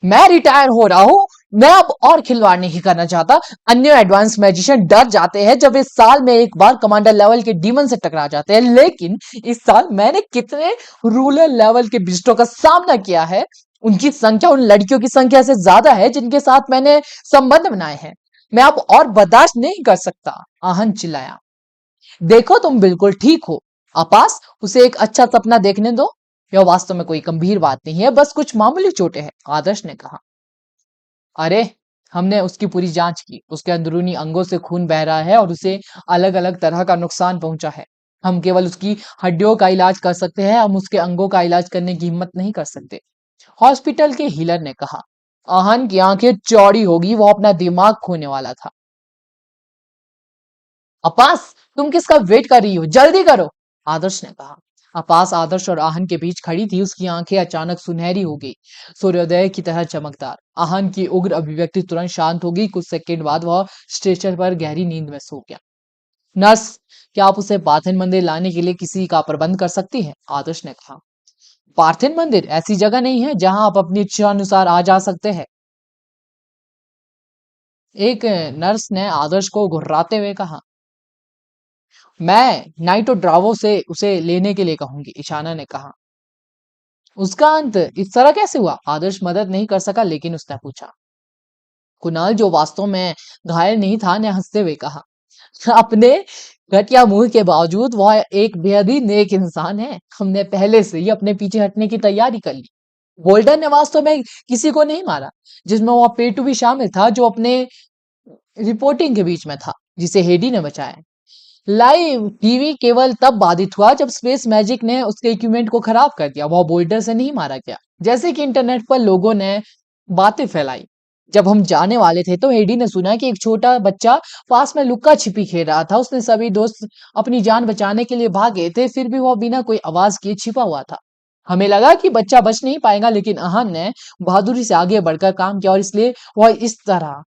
मैं रिटायर हो रहा हूं। मैं अब और खिलवाड़ नहीं करना चाहता। अन्य एडवांस मैजिशियन डर जाते हैं जब इस साल में एक बार कमांडर लेवल के डीमन से टकरा जाते हैं, लेकिन इस साल मैंने कितने रूरल लेवल के बिस्टों का सामना किया है। उनकी संख्या उन लड़कियों की संख्या से ज्यादा है जिनके साथ मैंने संबंध बनाए हैं। मैं अब और बर्दाश्त नहीं कर सकता। आहन चिल्लाया। देखो तुम बिल्कुल ठीक हो आपास, उसे एक अच्छा सपना देखने दो। यह वास्तव में कोई गंभीर बात नहीं है, बस कुछ मामूली चोटें हैं, आदर्श ने कहा। अरे, हमने उसकी पूरी जांच की। उसके अंदरूनी अंगों से खून बह रहा है और उसे अलग अलग तरह का नुकसान पहुंचा है। हम केवल उसकी हड्डियों का इलाज कर सकते हैं, हम उसके अंगों का इलाज करने की हिम्मत नहीं कर सकते, हॉस्पिटल के हीलर ने कहा। आहन की आंखें चौड़ी होगी, वो अपना दिमाग खोने वाला था। अपास, तुम किसका वेट कर रही हो? जल्दी करो, आदर्श ने कहा। अपास आदर्श और आहन के बीच खड़ी थी। उसकी आंखें अचानक सुनहरी हो गई, सूर्योदय की तरह चमकदार। आहन की उग्र अभिव्यक्ति तुरंत शांत हो गई। कुछ सेकंड बाद वह स्टेशन पर गहरी नींद में सो गया। नर्स, क्या आप उसे पार्थिन मंदिर लाने के लिए किसी का प्रबंध कर सकती हैं? आदर्श ने कहा। पार्थिन मंदिर ऐसी जगह नहीं है जहां आप अपनी इच्छा अनुसार आ जा सकते हैं, एक नर्स ने आदर्श को घुर्राते हुए कहा। मैं नाइटो ड्रावो से उसे लेने के लिए कहूंगी, ईशाना ने कहा। उसका अंत इस तरह कैसे हुआ? आदर्श मदद नहीं कर सका, लेकिन उसने पूछा। कुणाल, जो वास्तव में घायल नहीं था, ने हंसते हुए कहा। अपने घटिया मुंह के बावजूद वह एक बेहद ही नेक इंसान है। हमने पहले से ही अपने पीछे हटने की तैयारी कर ली। गोल्डन ने वास्तव में किसी को नहीं मारा, जिसमें वह पेटू भी शामिल था जो अपने रिपोर्टिंग के बीच में था, जिसे हेडी ने बचाया। लाइव टीवी केवल तब बाधित हुआ जब स्पेस मैजिक ने उसके इक्विपमेंट को खराब कर दिया। वह बोल्डर से नहीं मारा गया, जैसे कि इंटरनेट पर लोगों ने बातें फैलाई। जब हम जाने वाले थे तो हेडी ने सुना कि एक छोटा बच्चा पास में लुक्का छिपी खेल रहा था। उसने सभी दोस्त अपनी जान बचाने के लिए भागे थे, फिर भी वह बिना कोई आवाज किए छिपा हुआ था। हमें लगा कि बच्चा बच नहीं पाएगा, लेकिन अहान ने बहादुरी से आगे बढ़कर काम किया और इसलिए वह इस तरह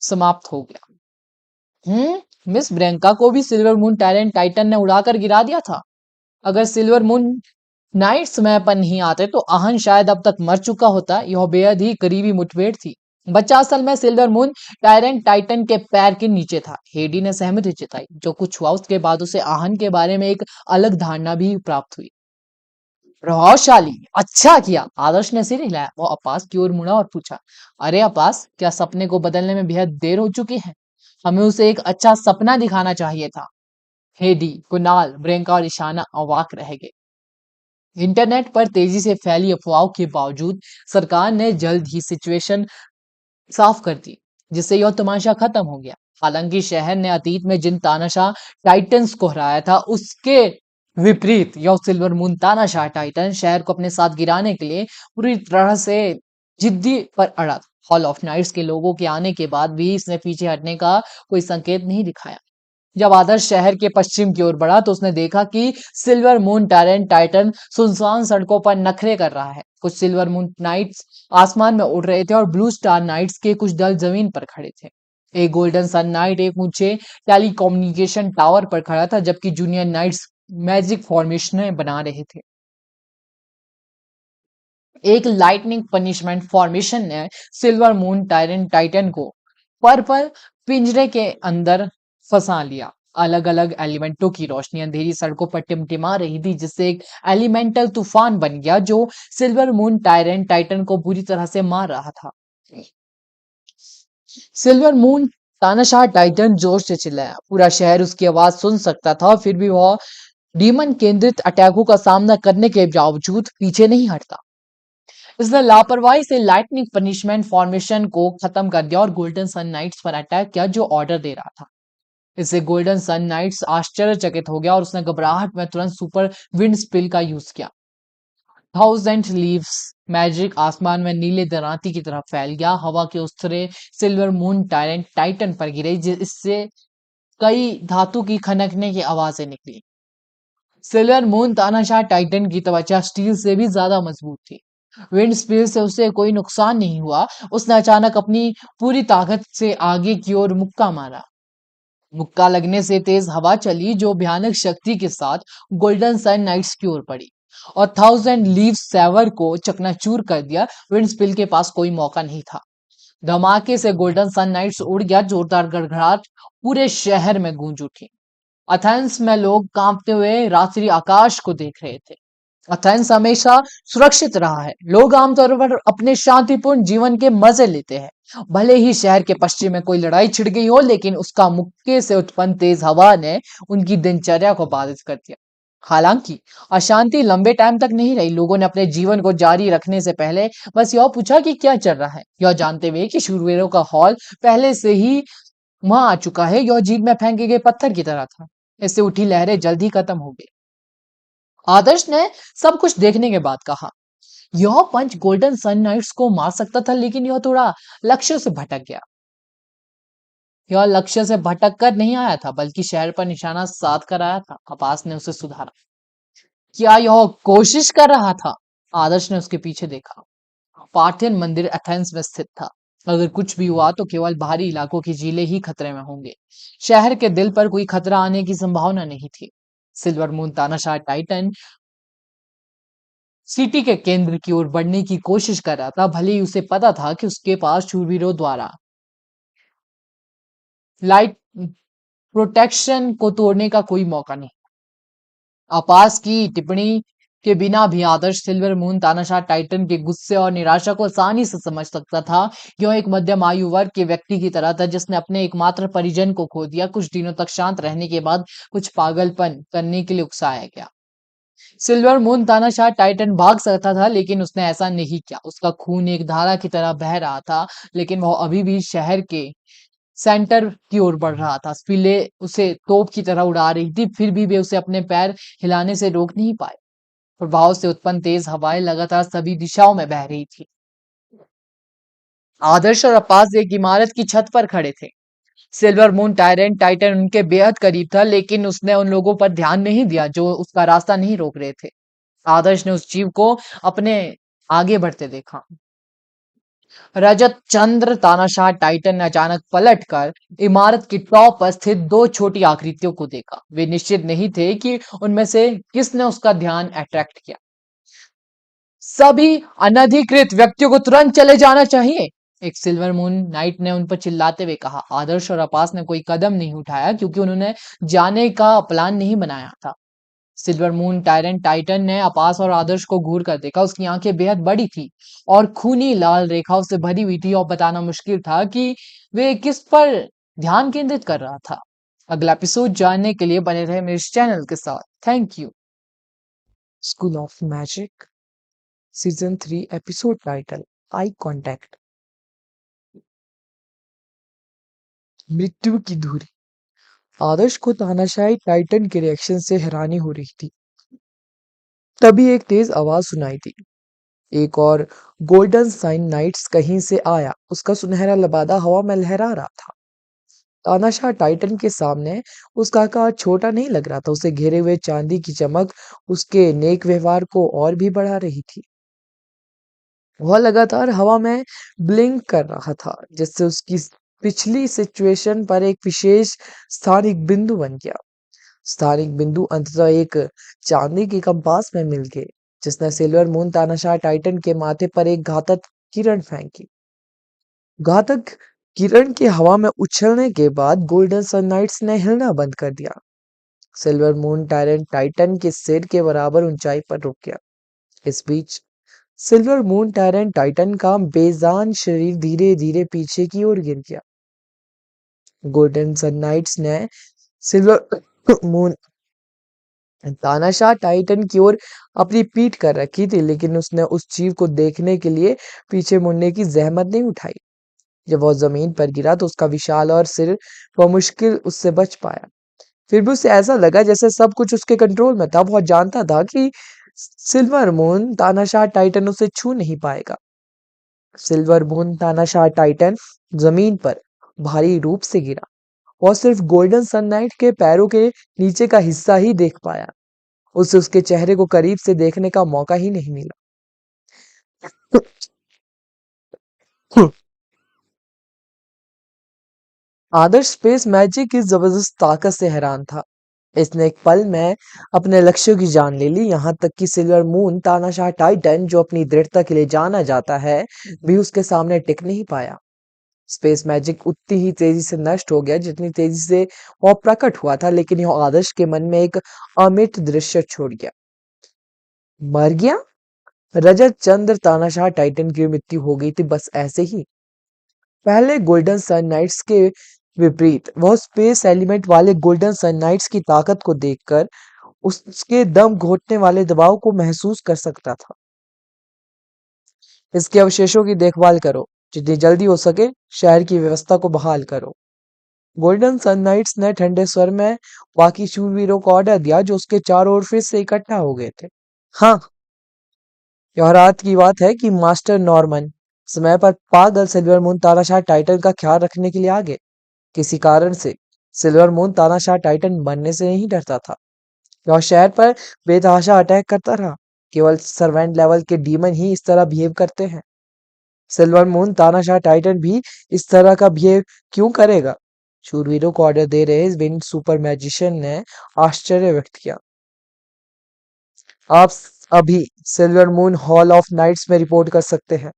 समाप्त हो गया। मिस ब्रेंका को भी सिल्वर मून टायरेंट टाइटन ने उड़ाकर गिरा दिया था। अगर सिल्वर मून नाइट समय पर नहीं आते तो आहन शायद अब तक मर चुका होता। यह बेहद ही करीबी मुठभेड़ थी। बच्चा असल में सिल्वर मून टायरेंट टाइटन के पैर के नीचे था। हेडी ने सहमति जताई। जो कुछ हुआ उसके बाद उसे आहन के बारे में एक अलग धारणा भी प्राप्त हुई। प्रभावशाली, अच्छा किया। आदर्श ने सिर हिलाया। वो अपास की ओर मुड़ा और पूछा, अरे अपास, क्या सपने को बदलने में बेहद देर हो चुकी है? हमें उसे एक अच्छा सपना दिखाना चाहिए था। हेडी, कुणाल, ब्रेंका और ईशाना अवाक रह गए। इंटरनेट पर तेजी से फैली अफवाहों के बावजूद सरकार ने जल्द ही सिचुएशन साफ कर दी, जिससे यह तमाशा खत्म हो गया। हालांकि शहर ने अतीत में जिन तानाशाह टाइटन्स को हराया था, उसके विपरीत यह सिल्वर मून तानाशाह टाइटन शहर को अपने साथ गिराने के लिए पूरी तरह से जिद्दी पर अड़ा था। हॉल ऑफ नाइट्स के लोगों के आने के बाद भी इसने पीछे हटने का कोई संकेत नहीं दिखाया। जब आदर्श शहर के पश्चिम की ओर बढ़ा तो उसने देखा कि सिल्वर मून टायरेंट टाइटन सुनसान सड़कों पर नखरे कर रहा है। कुछ सिल्वर मून नाइट्स आसमान में उड़ रहे थे और ब्लू स्टार नाइट्स के कुछ दल जमीन पर खड़े थे। एक गोल्डन सन नाइट एक ऊंचे टेलीकम्युनिकेशन टावर पर खड़ा था, जबकि जूनियर नाइट्स मैजिक फॉर्मेशन बना रहे थे। एक लाइटनिंग पनिशमेंट फॉर्मेशन ने सिल्वर मून टायरेंट टाइटन को पर्पल पिंजरे के अंदर फंसा लिया। अलग अलग एलिमेंटों की रोशनी अंधेरी सड़कों पर टिमटिमा रही थी, जिससे एक एलिमेंटल तूफान बन गया जो सिल्वर मून टायरेंट टाइटन को बुरी तरह से मार रहा था। सिल्वर मून तानाशाह टाइटन जोर से चिल्लाया। पूरा शहर उसकी आवाज सुन सकता था, और फिर भी वह डीमन केंद्रित अटैकों का सामना करने के बावजूद पीछे नहीं हटता। उसने लापरवाही से लाइटनिंग पनिशमेंट फॉर्मेशन को खत्म कर दिया और गोल्डन सन नाइट्स पर अटैक किया, जो ऑर्डर दे रहा था। इससे गोल्डन सन नाइट्स आश्चर्यचकित हो गया और उसने घबराहट में तुरंत सुपर विंड स्पिल का यूज किया। थाउजेंड लीव्स मैजिक आसमान में नीले दरांती की तरह फैल गया। हवा के उस तरह सिल्वर मून टायरेंट टाइटन पर गिरे, जिससे कई धातु की खनकने की आवाजें निकली। सिल्वर मून तानाशाह टाइटन की त्वचा स्टील से भी ज्यादा मजबूत थी। विंड स्पीड से उसे कोई नुकसान नहीं हुआ। उसने अचानक अपनी पूरी ताकत से आगे की ओर मुक्का मारा। मुक्का लगने से तेज हवा चली, जो भयानक शक्ति के साथ गोल्डन सन नाइट्स की ओर पड़ी और थाउजेंड लीव सेवर को चकनाचूर कर दिया। विंडस्पिल के पास कोई मौका नहीं था। धमाके से गोल्डन सन नाइट्स उड़ गया। जोरदार गड़गड़ाहट पूरे शहर में गूंज उठी। एथेंस में लोग कांपते हुए रात्रि आकाश को देख रहे थे। एथेंस हमेशा सुरक्षित रहा है। लोग आमतौर पर अपने शांतिपूर्ण जीवन के मजे लेते हैं। भले ही शहर के पश्चिम में कोई लड़ाई छिड़ गई हो, लेकिन उसका मुक्के से उत्पन्न तेज हवा ने उनकी दिनचर्या को बाधित कर दिया। हालांकि अशांति लंबे टाइम तक नहीं रही। लोगों ने अपने जीवन को जारी रखने से पहले बस यह पूछा कि क्या चल रहा है, यह जानते हुए कि शूरवीरों का हॉल पहले से ही वहां आ चुका है। यह झील में फेंके गए पत्थर की तरह था। इससे उठी लहरें जल्द ही खत्म हो गई। आदर्श ने सब कुछ देखने के बाद कहा, यह पंच गोल्डन सन नाइट्स को मार सकता था, लेकिन यह थोड़ा लक्ष्य से भटक गया। यह लक्ष्य से भटक कर नहीं आया था, बल्कि शहर पर निशाना साध कर आया था। आपास ने उसे सुधारा। क्या यह कोशिश कर रहा था? आदर्श ने उसके पीछे देखा। पार्थियन मंदिर एथेंस में स्थित था। अगर कुछ भी हुआ तो केवल बाहरी इलाकों की झीलें ही खतरे में होंगे। शहर के दिल पर कोई खतरा आने की संभावना नहीं थी। सिल्वर मून तानाशाह टाइटन सिटी के केंद्र की ओर बढ़ने की कोशिश कर रहा था। भले ही उसे पता था कि उसके पास शूरवीरों द्वारा लाइट प्रोटेक्शन को तोड़ने का कोई मौका नहीं। आपास की टिप्पणी के बिना भी आदर्श सिल्वर मून तानाशाह टाइटन के गुस्से और निराशा को आसानी से समझ सकता था। यह एक मध्यम आयु वर्ग के व्यक्ति की तरह था, जिसने अपने एकमात्र परिजन को खो दिया। कुछ दिनों तक शांत रहने के बाद कुछ पागलपन करने के लिए उकसाया गया। सिल्वर मून तानाशाह टाइटन भाग सकता था, लेकिन उसने ऐसा नहीं किया। उसका खून एक धारा की तरह बह रहा था, लेकिन वह अभी भी शहर के सेंटर की ओर बढ़ रहा था। स्पिले उसे तोप की तरह उड़ा रही थी, फिर भी वे उसे अपने पैर हिलाने से रोक नहीं पाए। प्रभाव से उत्पन्न तेज हवाएं लगातार सभी दिशाओं में बह रही थी। आदर्श और अब्बास एक इमारत की छत पर खड़े थे। सिल्वर मून टायरेंट टाइटन उनके बेहद करीब था, लेकिन उसने उन लोगों पर ध्यान नहीं दिया जो उसका रास्ता नहीं रोक रहे थे। आदर्श ने उस जीव को अपने आगे बढ़ते देखा। रजत चंद्र तानाशाह टाइटन ने अचानक पलटकर इमारत की टॉप पर स्थित दो छोटी आकृतियों को देखा। वे निश्चित नहीं थे कि उनमें से किसने उसका ध्यान अट्रैक्ट किया। सभी अनधिकृत व्यक्तियों को तुरंत चले जाना चाहिए, एक सिल्वर मून नाइट ने उन पर चिल्लाते हुए कहा। आदर्श और अपास ने कोई कदम नहीं उठाया क्योंकि उन्होंने जाने का प्लान नहीं बनाया था। सिल्वर मून टायरेंट टाइटन ने अपास और आदर्श को घूर कर देखा। उसकी आंखें बेहद बड़ी थी और खूनी लाल रेखाओं से भरी हुई थी और बताना मुश्किल था कि वे किस पर ध्यान केंद्रित कर रहा था। अगला एपिसोड जानने के लिए बने रहे मेरे इस चैनल के साथ। Thank you. School of magic season 3 episode title eye contact. मृत्यु की धुरी। आदर्श को तानाशाही टाइटन के रिएक्शन से हैरानी हो रही थी। तभी एक तेज आवाज सुनाई दी। एक और गोल्डन साइन नाइट्स कहीं से आया। उसका सुनहरा लबादा हवा में लहरा रहा था। तानाशाह टाइटन के सामने उसका आकार छोटा नहीं लग रहा था। उसे घेरे हुए चांदी की चमक उसके नेक व्यवहार को और भी बढ़ा रही थी। वह लगातार हवा में ब्लिंक कर रहा था, जिससे उसकी पिछली सिचुएशन पर एक विशेष स्थानिक बिंदु बन गया। स्थानिक बिंदु अंततः एक चांदी के कंपास में मिल गए, जिसने सिल्वर मून तानाशाह टाइटन के माथे पर एक घातक किरण फेंकी। घातक किरण के हवा में उछलने के बाद गोल्डन सनलाइट्स ने हिलना बंद कर दिया। सिल्वर मून टायरेंट टाइटन के सिर के बराबर ऊंचाई पर रुक गया। इस बीच सिल्वर मून टायरेंट टाइटन का बेजान शरीर धीरे धीरे पीछे की ओर गिर गया। गोल्डन सनलाइट्स ने सिल्वर मून तानाशाह टाइटन की ओर अपनी पीठ कर रखी थी, लेकिन उसने उस जीव को देखने के लिए पीछे मुड़ने की जहमत नहीं उठाई। जब वह जमीन पर गिरा तो उसका विशाल और सिर बमुश्किल उससे बच पाया। फिर भी उसे ऐसा लगा जैसे सब कुछ उसके कंट्रोल में था। वह जानता था कि सिल्वर मून तानाशाह टाइटन उसे छू नहीं पाएगा। सिल्वर मून तानाशाह टाइटन जमीन पर भारी रूप से गिरा। वह सिर्फ गोल्डन सनलाइट के पैरों के नीचे का हिस्सा ही देख पाया। उसे उसके चेहरे को करीब से देखने का मौका ही नहीं मिला। आदर्श स्पेस मैजिक की जबरदस्त ताकत से हैरान था। इसने एक पल में अपने लक्ष्यों की जान ले ली। यहाँ तक कि सिल्वर मून तानाशाह टाइटन, जो अपनी दृढ़ता के लिए जाना जाता है, भी उसके सामने टिक नहीं पाया। स्पेस मैजिक उतनी ही तेजी से नष्ट हो गया जितनी तेजी से वह प्रकट हुआ था, लेकिन यह आदर्श के मन में एक अमिट दृश्य छोड़ गया। मर गया। रजत चंद्र तानाशाह टाइटन की मृत्यु हो गई थी, बस ऐसे ही। पहले गोल्डन सन नाइट्स के विपरीत वह स्पेस एलिमेंट वाले गोल्डन सन नाइट्स की ताकत को देखकर उसके दम घोटने वाले दबाव को महसूस कर सकता था। इसके अवशेषों की देखभाल करो। जितनी जल्दी हो सके शहर की व्यवस्था को बहाल करो। गोल्डन सन नाइट्स ने ठंडे स्वर में बाकी शूरवीरों को ऑर्डर दिया, जो उसके चारों ओर फिर से इकट्ठा हो गए थे। हाँ, यह रात की बात है कि मास्टर नॉर्मन समय पर पागल सिल्वर मून तानाशाह टाइटन का ख्याल रखने के लिए आ गए। किसी कारण से सिल्वर मून तानाशाह टाइटन बनने से नहीं डरता था। वह शहर पर बेतहाशा अटैक करता रहा। केवल सर्वेंट लेवल के डीमन ही इस तरह बिहेव करते हैं। सिल्वर मून तानाशाह टाइटन भी इस तरह का बिहेव क्यों करेगा? शूरवीरों को ऑर्डर दे रहे विंड सुपर मैजिशियन ने आश्चर्य व्यक्त किया। आप अभी Silver Moon Hall of Knights में रिपोर्ट कर सकते हैं।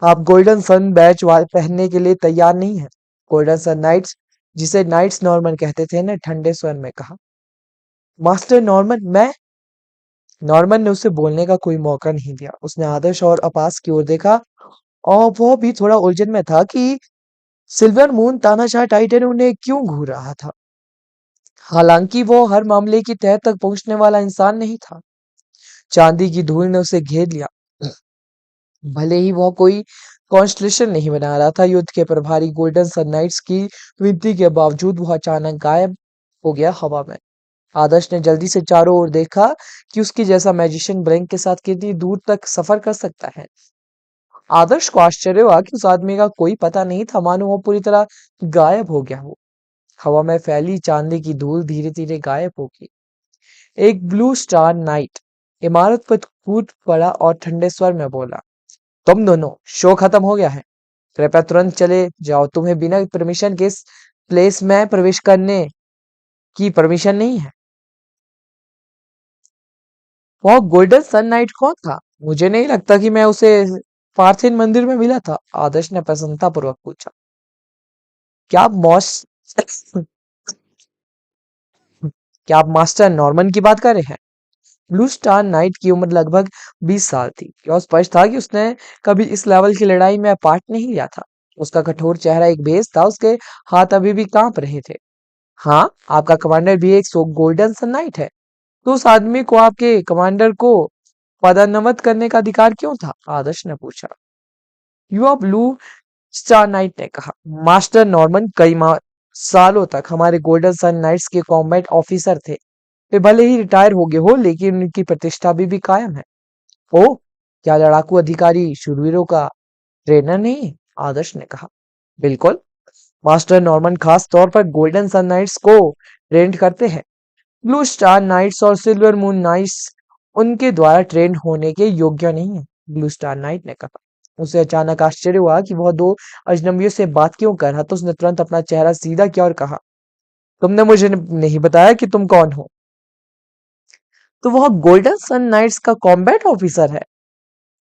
आप गोल्डन सन बैच पहनने के लिए तैयार नहीं है। गोल्डन सन नाइट्स, जिसे नाइट्स नॉर्मन कहते थे, ने ठंडे स्वर में कहा। मास्टर नॉर्मन, मैं? नॉर्मन ने उसे बोलने का कोई मौका नहीं दिया। उसने आदर्श और अपास की ओर देखा, और वह भी थोड़ा उलझन में था कि सिल्वर मून तानाशाह टाइटन उन्हें क्यों घूर रहा था। हालांकि वो हर मामले की तह तक पहुंचने वाला इंसान नहीं था। चांदी की धूल ने उसे घेर लिया। भले ही वह कोई कॉन्स्टलेशन नहीं बना रहा था, युद्ध के प्रभारी गोल्डन सनलाइट्स की विनती के बावजूद वह अचानक गायब हो गया हवा में। आदर्श ने जल्दी से चारों ओर देखा कि उसके जैसा मैजिशियन ब्लैंक के साथ कितनी दूर तक सफर कर सकता है। आदर्श को आश्चर्य हुआ कि उस आदमी का कोई पता नहीं था, मानो वो पूरी तरह गायब हो गया हो। हवा में फैली चांदी की धूल धीरे धीरे गायब हो गई। एक ब्लू स्टार नाइट इमारत पर कूद पड़ा और ठंडे स्वर में बोला, तुम दोनों, शो खत्म हो गया है। कृपया तुरंत चले जाओ। तुम्हें बिना परमिशन के इस प्लेस में प्रवेश करने की परमिशन नहीं है। वह गोल्डन सन नाइट कौन था? मुझे नहीं लगता कि मैं उसे पार्थिन मंदिर में मिला था। आदर्श ने प्रसन्नता पूर्वक पूछा। क्या आप मॉस क्या आप मास्टर नॉर्मन की बात कर रहे हैं? ब्लू स्टार नाइट की उम्र लगभग 20 साल थी। यह स्पष्ट था कि उसने कभी इस लेवल की लड़ाई में पार्ट नहीं लिया था। उसका कठोर चेहरा एक बेस था, उसके हाथ अभी भी कांप रहे थे। हाँ, आपका कमांडर भी एक सो गोल्डन सन नाइट है। तो उस आदमी को, आपके कमांडर को पदोन्नत करने का अधिकार क्यों था? आदर्श ने पूछा। युवा ब्लू स्टार नाइट ने कहा। मास्टर नॉर्मन कई सालों तक हमारे गोल्डन सन नाइट्स के कॉम्बैट ऑफिसर थे। वे भले ही रिटायर हो गए हो, लेकिन उनकी प्रतिष्ठा भी कायम है। ओ, क्या लड़ाकू अधिकारी शूरवीरों का ट्रेनर नहीं? आदर्श ने कहा। बिल्कुल, मास्टर नॉर्मन खास तौर पर गोल्डन सन नाइट्स को ट्रेन करते हैं। ब्लू स्टार नाइट्स और सिल्वर मून नाइट्स उनके द्वारा ट्रेन होने के योग्य नहीं है। ब्लू स्टार नाइट ने कहा। उसे अचानक आश्चर्य हुआ कि वह दो अजनबियों से बात क्यों कर रहा था। उसने तुरंत अपना चेहरा सीधा किया और कहा, तुमने मुझे नहीं बताया कि तुम कौन हो। तो वह गोल्डन सन नाइट्स का कॉम्बैट ऑफिसर है।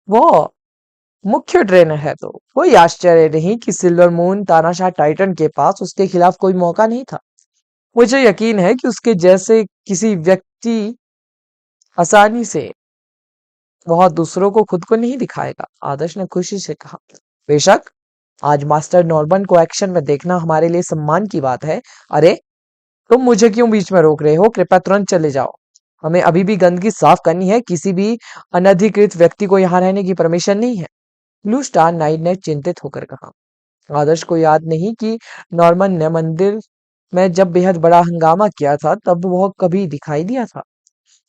वो मुख्य ट्रेनर है। तो कोई आश्चर्य नहीं कि सिल्वर मून तानाशाह टाइटन के पास उसके खिलाफ कोई मौका नहीं था। मुझे यकीन है कि उसके जैसे किसी व्यक्ति आसानी से वह दूसरों को खुद को नहीं दिखाएगा। आदर्श ने खुशी से कहा। बेशक, आज मास्टर नॉर्मन को एक्शन में देखना हमारे लिए सम्मान की बात है। अरे, तुम मुझे क्यों बीच में रोक रहे हो? कृपया तुरंत चले जाओ। हमें अभी भी गंदगी साफ करनी है। किसी भी अनधिकृत व्यक्ति को यहाँ रहने की परमिशन नहीं है। ब्लू स्टार नाइट ने चिंतित होकर कहा। आदर्श को याद नहीं कि नॉर्मन ने मंदिर में जब बेहद बड़ा हंगामा किया था तब वह कभी दिखाई दिया था।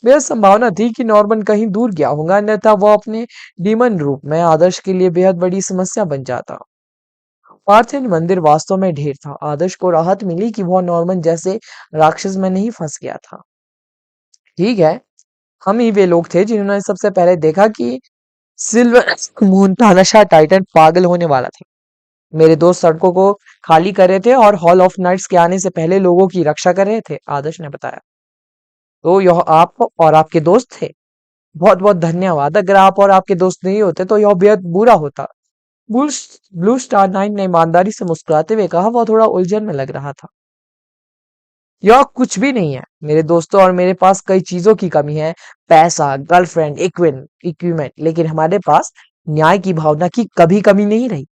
बेहद संभावना थी कि नॉर्मन कहीं दूर गया होगा, अन्यथा वह अपने डीमन रूप में आदर्श के लिए बेहद बड़ी समस्या बन जाता। पार्थिन मंदिर वास्तव में ढेर था। आदर्श को राहत मिली कि वह नॉर्मन जैसे राक्षस में नहीं फंस गया था। ठीक है, हम ही वे लोग थे जिन्होंने सबसे पहले देखा कि सिल्वर मून तानाशाह टाइटन पागल होने वाला था। मेरे दोस्त सड़कों को खाली कर रहे थे और हॉल ऑफ नाइट्स के आने से पहले लोगों की रक्षा कर रहे थे। आदर्श ने बताया। तो यह आप और आपके दोस्त थे? बहुत बहुत धन्यवाद। अगर आप और आपके दोस्त नहीं होते तो यह बेहद बुरा होता। ब्लू ब्लू स्टार नाइन ने ईमानदारी से मुस्कुराते हुए कहा। वह थोड़ा उलझन में लग रहा था। यह कुछ भी नहीं है। मेरे दोस्तों और मेरे पास कई चीजों की कमी है। पैसा, गर्लफ्रेंड, इक्विपमेंट, लेकिन हमारे पास न्याय की भावना की कभी कमी नहीं रही।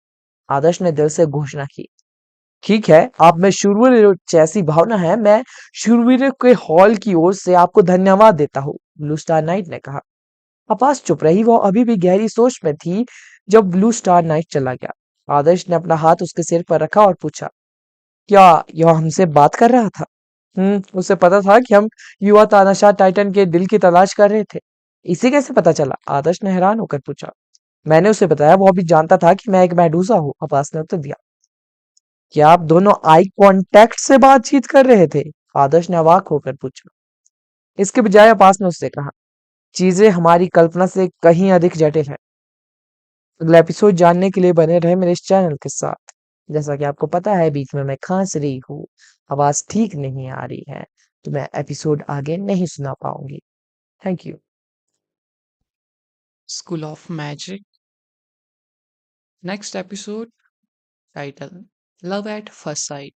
आदर्श ने दिल से घोषणा की। ठीक है, आप में शूरवीर जैसी भावना है। मैं शूरवीर के हॉल की ओर से आपको धन्यवाद देता हूँ। ब्लू स्टार नाइट ने कहा। आपास चुप रही। वो अभी भी गहरी सोच में थी जब ब्लू स्टार नाइट चला गया। आदर्श ने अपना हाथ उसके सिर पर रखा और पूछा, क्या यह हमसे बात कर रहा था? उसे पता था कि हम युवा तानाशाह टाइटन के दिल की तलाश कर रहे थे। इसे कैसे पता चला? आदर्श ने हैरान होकर पूछा। मैंने उसे बताया। वो भी जानता था कि मैं एक मेडूसा हूँ। आपास ने उत्तर दिया। क्या आप दोनों आई कांटेक्ट से बातचीत कर रहे थे? आदर्श ने अवाक होकर पूछा। इसके बजाय आपास ने उससे कहा, चीजें हमारी कल्पना से कहीं अधिक जटिल है। अगला एपिसोड जानने के लिए बने रहे मेरे इस चैनल के साथ। जैसा कि आपको पता है, बीच में मैं खांस रही हूँ, आवाज ठीक नहीं आ रही है, तो मैं एपिसोड आगे नहीं सुना पाऊंगी। Thank you. School of magic, next episode, title love at first sight.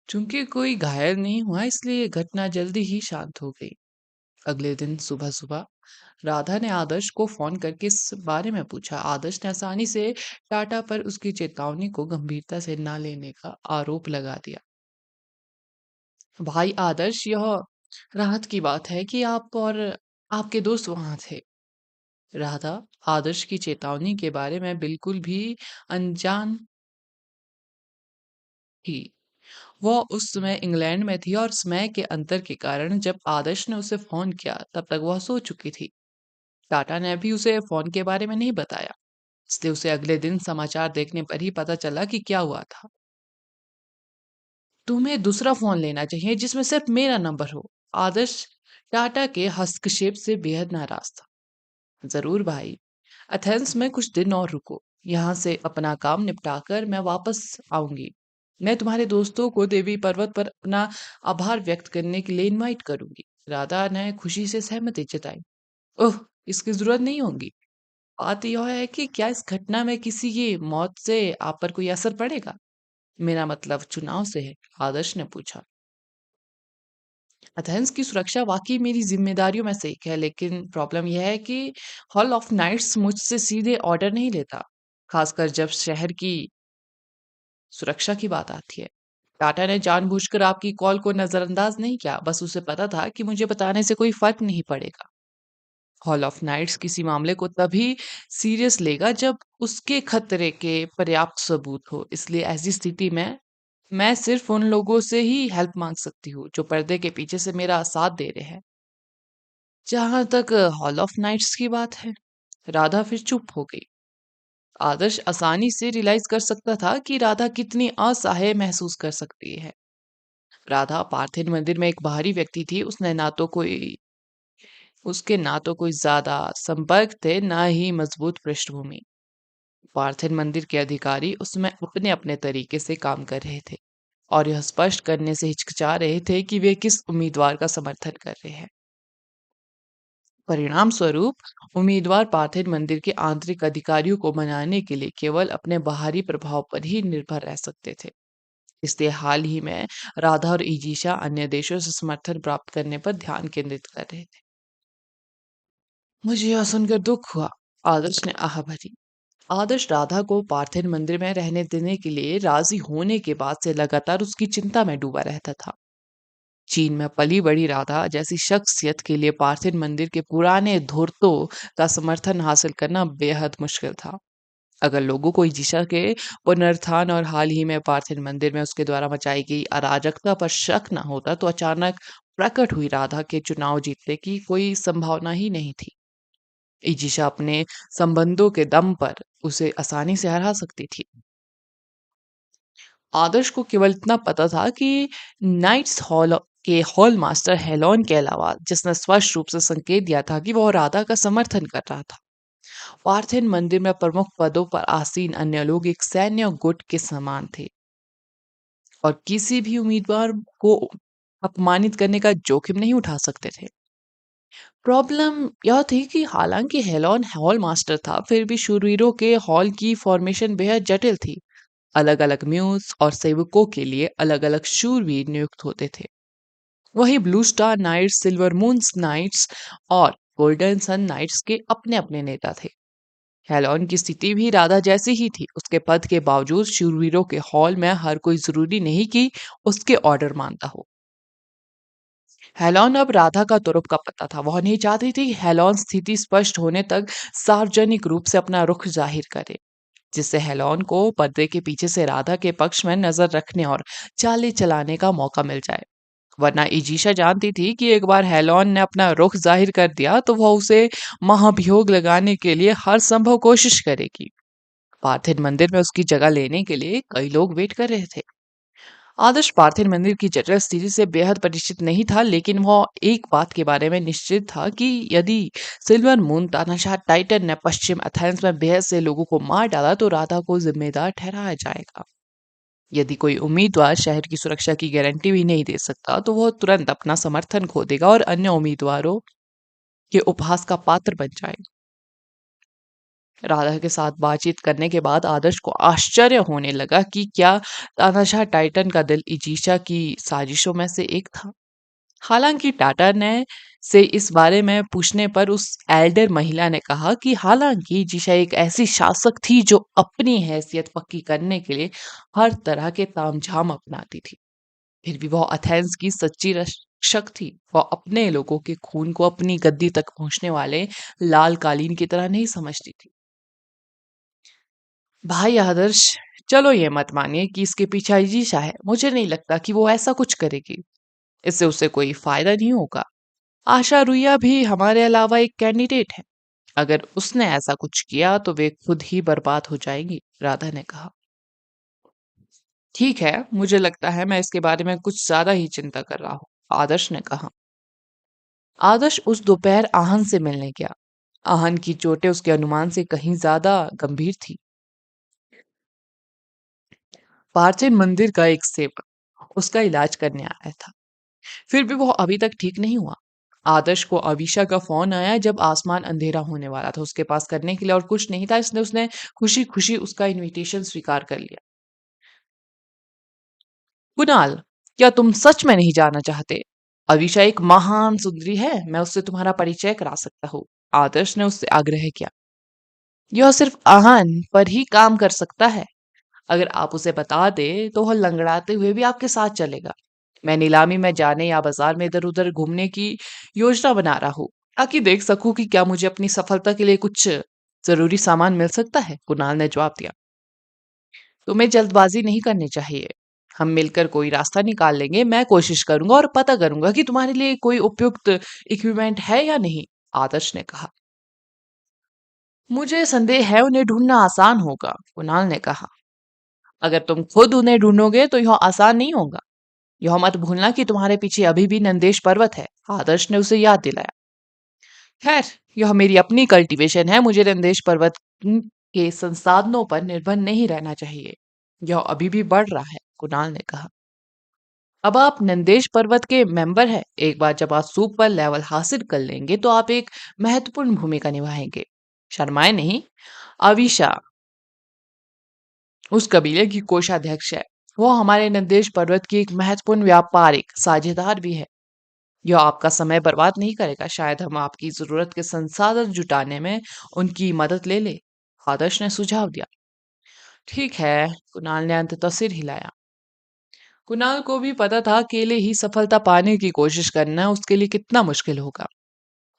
चूंकि कोई घायल नहीं हुआ, इसलिए घटना जल्दी ही शांत हो गई। अगले दिन सुबह सुबह राधा ने आदर्श को फोन करके इस बारे में पूछा। आदर्श ने आसानी से टाटा पर उसकी चेतावनी को गंभीरता से ना लेने का आरोप लगा दिया। भाई आदर्श, यह राहत की बात है कि आप और आपके दोस्त वहां थे। राधा आदर्श की चेतावनी के बारे में बिल्कुल भी अनजान थी। वह उस समय इंग्लैंड में थी और समय के अंतर के कारण जब आदर्श ने उसे फोन किया तब तक वह सो चुकी थी। टाटा ने भी उसे फोन के बारे में नहीं बताया, इसलिए उसे अगले दिन समाचार देखने पर ही पता चला कि क्या हुआ था। तुम्हें दूसरा फोन लेना चाहिए जिसमें सिर्फ मेरा नंबर हो। आदर्श टाटा के हस्तक्षेप से बेहद नाराज था। जरूर भाई, एथेंस में कुछ दिन और रुको। यहाँ से अपना काम निपटाकर मैं वापस आऊंगी। मैं तुम्हारे दोस्तों को देवी पर्वत पर अपना आभार व्यक्त करने के लिए इनवाइट करूंगी। राधा ने खुशी से सहमति जताई। ओह, इसकी जरूरत नहीं होगी। बात यह है कि क्या इस घटना में किसी की मौत से आप पर कोई असर पड़ेगा? मेरा मतलब चुनाव से है, आदर्श ने पूछा। एथेंस की सुरक्षा वाकई मेरी जिम्मेदारियों में से एक है, लेकिन प्रॉब्लम यह है कि हॉल ऑफ नाइट्स मुझसे सीधे ऑर्डर नहीं लेता, खासकर जब शहर की सुरक्षा की बात आती है। टाटा ने जानबूझकर आपकी कॉल को नजरअंदाज नहीं किया, बस उसे पता था कि मुझे बताने से कोई फर्क नहीं पड़ेगा। हॉल ऑफ नाइट्स किसी मामले को तभी सीरियस लेगा जब उसके खतरे के पर्याप्त सबूत हो, इसलिए ऐसी स्थिति में मैं सिर्फ उन लोगों से ही हेल्प मांग सकती हूँ जो पर्दे के पीछे से मेरा साथ दे रहे हैं। जहां तक हॉल ऑफ नाइट्स की बात है, राधा फिर चुप हो गई। आदर्श आसानी से रियलाइज कर सकता था कि राधा कितनी असहाय महसूस कर सकती है। राधा पार्थिव मंदिर में एक बाहरी व्यक्ति थी। उसके ना तो कोई ज्यादा संपर्क थे, ना ही मजबूत पृष्ठभूमि। पार्थिव मंदिर के अधिकारी उसमें अपने अपने तरीके से काम कर रहे थे और यह स्पष्ट करने से हिचकिचा रहे थे कि वे किस उम्मीदवार का समर्थन कर रहे हैं। परिणाम स्वरूप उम्मीदवार पार्थिव मंदिर के आंतरिक अधिकारियों को मनाने के लिए केवल अपने बाहरी प्रभाव पर ही निर्भर रह सकते थे। इसलिए हाल ही में राधा और ईजिशा अन्य देशों से समर्थन प्राप्त करने पर ध्यान केंद्रित कर रहे थे। मुझे यह सुनकर दुख हुआ, आदर्श ने आह भरी। आदर्श राधा को पार्थिव मंदिर में रहने देने के लिए राजी होने के बाद से लगातार उसकी चिंता में डूबा रहता था। चीन में पली बड़ी राधा जैसी शख्सियत के लिए पार्थिव मंदिर के पुराने धूर्तों का समर्थन हासिल करना बेहद मुश्किल था। अगर लोगों को इजिशा के पुनरुत्थान और हाल ही में पार्थिव मंदिर में उसके द्वारा मचाई गई अराजकता पर शक न होता, तो अचानक प्रकट हुई राधा के चुनाव जीतने की कोई संभावना ही नहीं थी। इजिशा अपने संबंधों के दम पर उसे आसानी से हरा सकती थी। आदर्श को केवल इतना पता था कि नाइट्स हॉल के हॉल मास्टर हेलोन के अलावा, जिसने स्पष्ट रूप से संकेत दिया था कि वह राधा का समर्थन कर रहा था, पार्थिव मंदिर में प्रमुख पदों पर आसीन अन्य लोग एक सैन्य गुट के समान थे और किसी भी उम्मीदवार को अपमानित करने का जोखिम नहीं उठा सकते थे। प्रॉब्लम यह थी कि हालांकि हेलोन हॉल मास्टर था, फिर भी शूरवीरों के हॉल की फॉर्मेशन बेहद जटिल थी। अलग अलग म्यूज और सेवकों के लिए अलग अलग शूरवीर नियुक्त होते थे। वहीं Blue Star Knights, Silver Moon Knights और गोल्डन सन नाइट्स के अपने अपने नेता थे। हेलोन की स्थिति भी राधा जैसी ही थी। उसके पद के बावजूद शूरवीरों के हॉल में हर कोई जरूरी नहीं कि उसके ऑर्डर मानता हो। हेलोन अब राधा का तुरुप का पता था। वह नहीं चाहती थी कि हेलोन स्थिति स्पष्ट होने तक सार्वजनिक रूप से अपना रुख जाहिर करे, जिससे हेलोन को पर्दे के पीछे से राधा के पक्ष में नजर रखने और चालें चलाने का मौका मिल जाए। वरना इजिशा जानती थी कि एक बार हेलोन ने अपना रुख जाहिर कर दिया तो वह उसे महाभियोग लगाने के लिए हर संभव कोशिश करेगी। पार्थिव मंदिर में उसकी जगह लेने के लिए कई लोग वेट कर रहे थे। आदर्श पार्थिव मंदिर की जटिल स्थिति से बेहद परिचित नहीं था, लेकिन वह एक बात के बारे में निश्चित था कि यदि सिल्वर मून तानाशाह टाइटन ने पश्चिम एथेंस में बेहद से लोगों को मार डाला तो राधा को जिम्मेदार ठहराया जाएगा। यदि कोई उम्मीदवार शहर की सुरक्षा की गारंटी भी नहीं दे सकता, तो वह तुरंत अपना समर्थन खो देगा और अन्य उम्मीदवारों के उपहास का पात्र बन जाएगा। राधा के साथ बातचीत करने के बाद आदर्श को आश्चर्य होने लगा कि क्या तानाशाह टाइटन का दिल इजीशा की साजिशों में से एक था। हालांकि टाटा ने से इस बारे में पूछने पर उस एल्डर महिला ने कहा कि हालांकि इजीशा एक ऐसी शासक थी जो अपनी हैसियत पक्की करने के लिए हर तरह के तामझाम अपनाती थी, फिर भी वह एथेंस की सच्ची रक्षक थी। वह अपने लोगों के खून को अपनी गद्दी तक पहुंचने वाले लाल कालीन की तरह नहीं समझती थी। भाई आदर्श, चलो ये मत मानिए कि इसके पीछे अजीशा है। मुझे नहीं लगता कि वो ऐसा कुछ करेगी। इससे उसे कोई फायदा नहीं होगा। आशा रुइया भी हमारे अलावा एक कैंडिडेट है। अगर उसने ऐसा कुछ किया तो वे खुद ही बर्बाद हो जाएंगी, राधा ने कहा। ठीक है, मुझे लगता है मैं इसके बारे में कुछ ज्यादा ही चिंता कर रहा हूँ, आदर्श ने कहा। आदर्श उस दोपहर आहन से मिलने गया। आहन की चोटें उसके अनुमान से कहीं ज्यादा गंभीर थी। प्राचीन मंदिर का एक सेवक उसका इलाज करने आया था, फिर भी वो अभी तक ठीक नहीं हुआ। आदर्श को अवीशा का फोन आया जब आसमान अंधेरा होने वाला था। उसके पास करने के लिए और कुछ नहीं था, इसलिए उसने खुशी खुशी उसका इनविटेशन स्वीकार कर लिया। कुणाल, क्या तुम सच में नहीं जाना चाहते? अवीशा एक महान सुंदरी है, मैं उससे तुम्हारा परिचय करा सकता हूँ। आदर्श ने उससे आग्रह किया। यह सिर्फ आहन पर ही काम कर सकता है। अगर आप उसे बता दे तो वह लंगड़ाते हुए भी आपके साथ चलेगा। मैं नीलामी में जाने या बाजार में इधर उधर घूमने की योजना बना रहा हूँ, ताकि देख सकूं कि क्या मुझे अपनी सफलता के लिए कुछ जरूरी सामान मिल सकता है। कुणाल ने जवाब दिया। तुम्हें जल्दबाजी नहीं करनी चाहिए। हम मिलकर कोई रास्ता निकाल लेंगे। मैं कोशिश करूंगा और पता करूंगा कि तुम्हारे लिए कोई उपयुक्त इक्विपमेंट है या नहीं। आदर्श ने कहा। मुझे संदेह है उन्हें ढूंढना आसान होगा। कुणाल ने कहा। अगर तुम खुद उन्हें ढूंढोगे तो यह आसान नहीं होगा। यह मत भूलना कि तुम्हारे पीछे अभी भी नंदेश पर्वत है। आदर्श ने उसे याद दिलाया। खैर, यह मेरी अपनी कल्टीवेशन है। मुझे नंदेश पर्वत के संसाधनों पर निर्भर नहीं रहना चाहिए। यह अभी भी बढ़ रहा है। कुणाल ने कहा। अब आप नंदेश पर्वत के मेंबर हैं। एक बार जब आप सुपर लेवल हासिल कर लेंगे तो आप एक महत्वपूर्ण भूमिका निभाएंगे। शर्माए नहीं। अविशा उस कबीले की कोषाध्यक्ष है। वो हमारे नंदेश पर्वत की एक महत्वपूर्ण व्यापारिक साझेदार भी है। यह आपका समय बर्बाद नहीं करेगा। शायद हम आपकी जरूरत के संसाधन जुटाने में उनकी मदद ले ले। आदर्श ने सुझाव दिया। ठीक है। कुणाल ने अंततः सिर हिलाया। कुणाल को भी पता था अकेले ही सफलता पाने की कोशिश करना उसके लिए कितना मुश्किल होगा।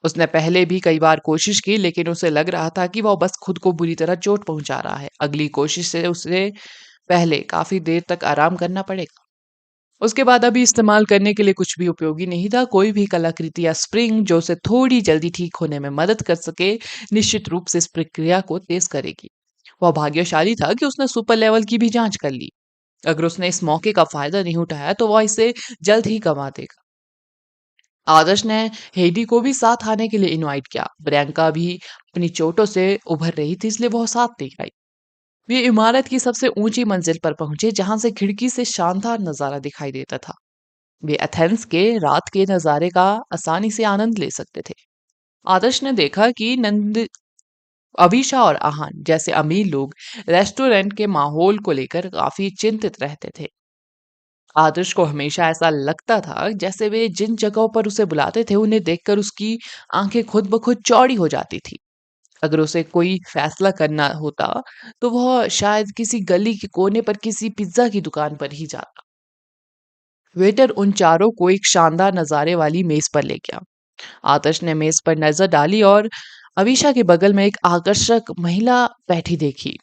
उसने पहले भी कई बार कोशिश की, लेकिन उसे लग रहा था कि वह बस खुद को बुरी तरह चोट पहुंचा रहा है। अगली कोशिश से उसे पहले काफी देर तक आराम करना पड़ेगा। उसके बाद अभी इस्तेमाल करने के लिए कुछ भी उपयोगी नहीं था। कोई भी कलाकृति या स्प्रिंग जो उसे थोड़ी जल्दी ठीक होने में मदद कर सके, निश्चित रूप से इस प्रक्रिया को तेज करेगी। वह भाग्यशाली था कि उसने सुपर लेवल की भी जांच कर ली। अगर उसने इस मौके का फायदा नहीं उठाया तो वह इसे जल्द ही गंवा देगा। आदर्श ने हेडी को भी साथ आने के लिए इनवाइट किया। प्रियंका भी अपनी चोटों से उभर रही थी, इसलिए वह साथ नहीं आई। वे इमारत की सबसे ऊंची मंजिल पर पहुंचे, जहां से खिड़की से शानदार नजारा दिखाई देता था। वे एथेंस के रात के नजारे का आसानी से आनंद ले सकते थे। आदर्श ने देखा कि नंद अवीशा और आहान जैसे अमीर लोग रेस्टोरेंट के माहौल को लेकर काफी चिंतित रहते थे। आदर्श को हमेशा ऐसा लगता था जैसे वे जिन जगहों पर उसे बुलाते थे उन्हें देखकर उसकी आंखें खुद ब खुद चौड़ी हो जाती थी। अगर उसे कोई फैसला करना होता तो वह शायद किसी गली के कोने पर किसी पिज्जा की दुकान पर ही जाता। वेटर उन चारों को एक शानदार नजारे वाली मेज पर ले गया। आदर्श ने मेज पर नजर डाली और अवीशा के बगल में एक आकर्षक महिला बैठी देखी।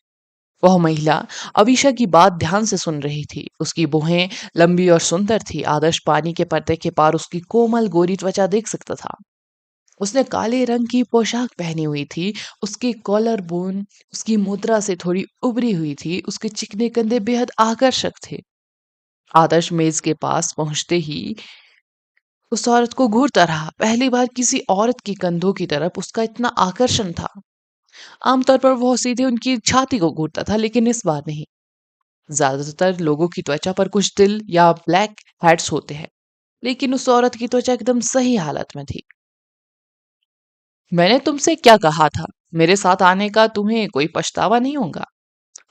वह महिला अवीशा की बात ध्यान से सुन रही थी। उसकी भुहें लंबी और सुंदर थी। आदर्श पानी के पर्दे के पार उसकी कोमल गोरी त्वचा देख सकता था। उसने काले रंग की पोशाक पहनी हुई थी। उसके कॉलर बोन उसकी मुद्रा से थोड़ी उभरी हुई थी। उसके चिकने कंधे बेहद आकर्षक थे। आदर्श मेज के पास पहुंचते ही उस औरत को घूरता रहा। पहली बार किसी औरत की कंधों की तरफ उसका इतना आकर्षण था। आमतौर पर वह सीधे उनकी छाती को घूरता था, लेकिन इस बार नहीं। ज्यादातर लोगों की त्वचा पर कुछ तिल या ब्लैक हेड्स होते हैं, लेकिन उस औरत की त्वचा एकदम सही हालत में थी। मैंने तुमसे क्या कहा था? मेरे साथ आने का तुम्हें कोई पछतावा नहीं होगा।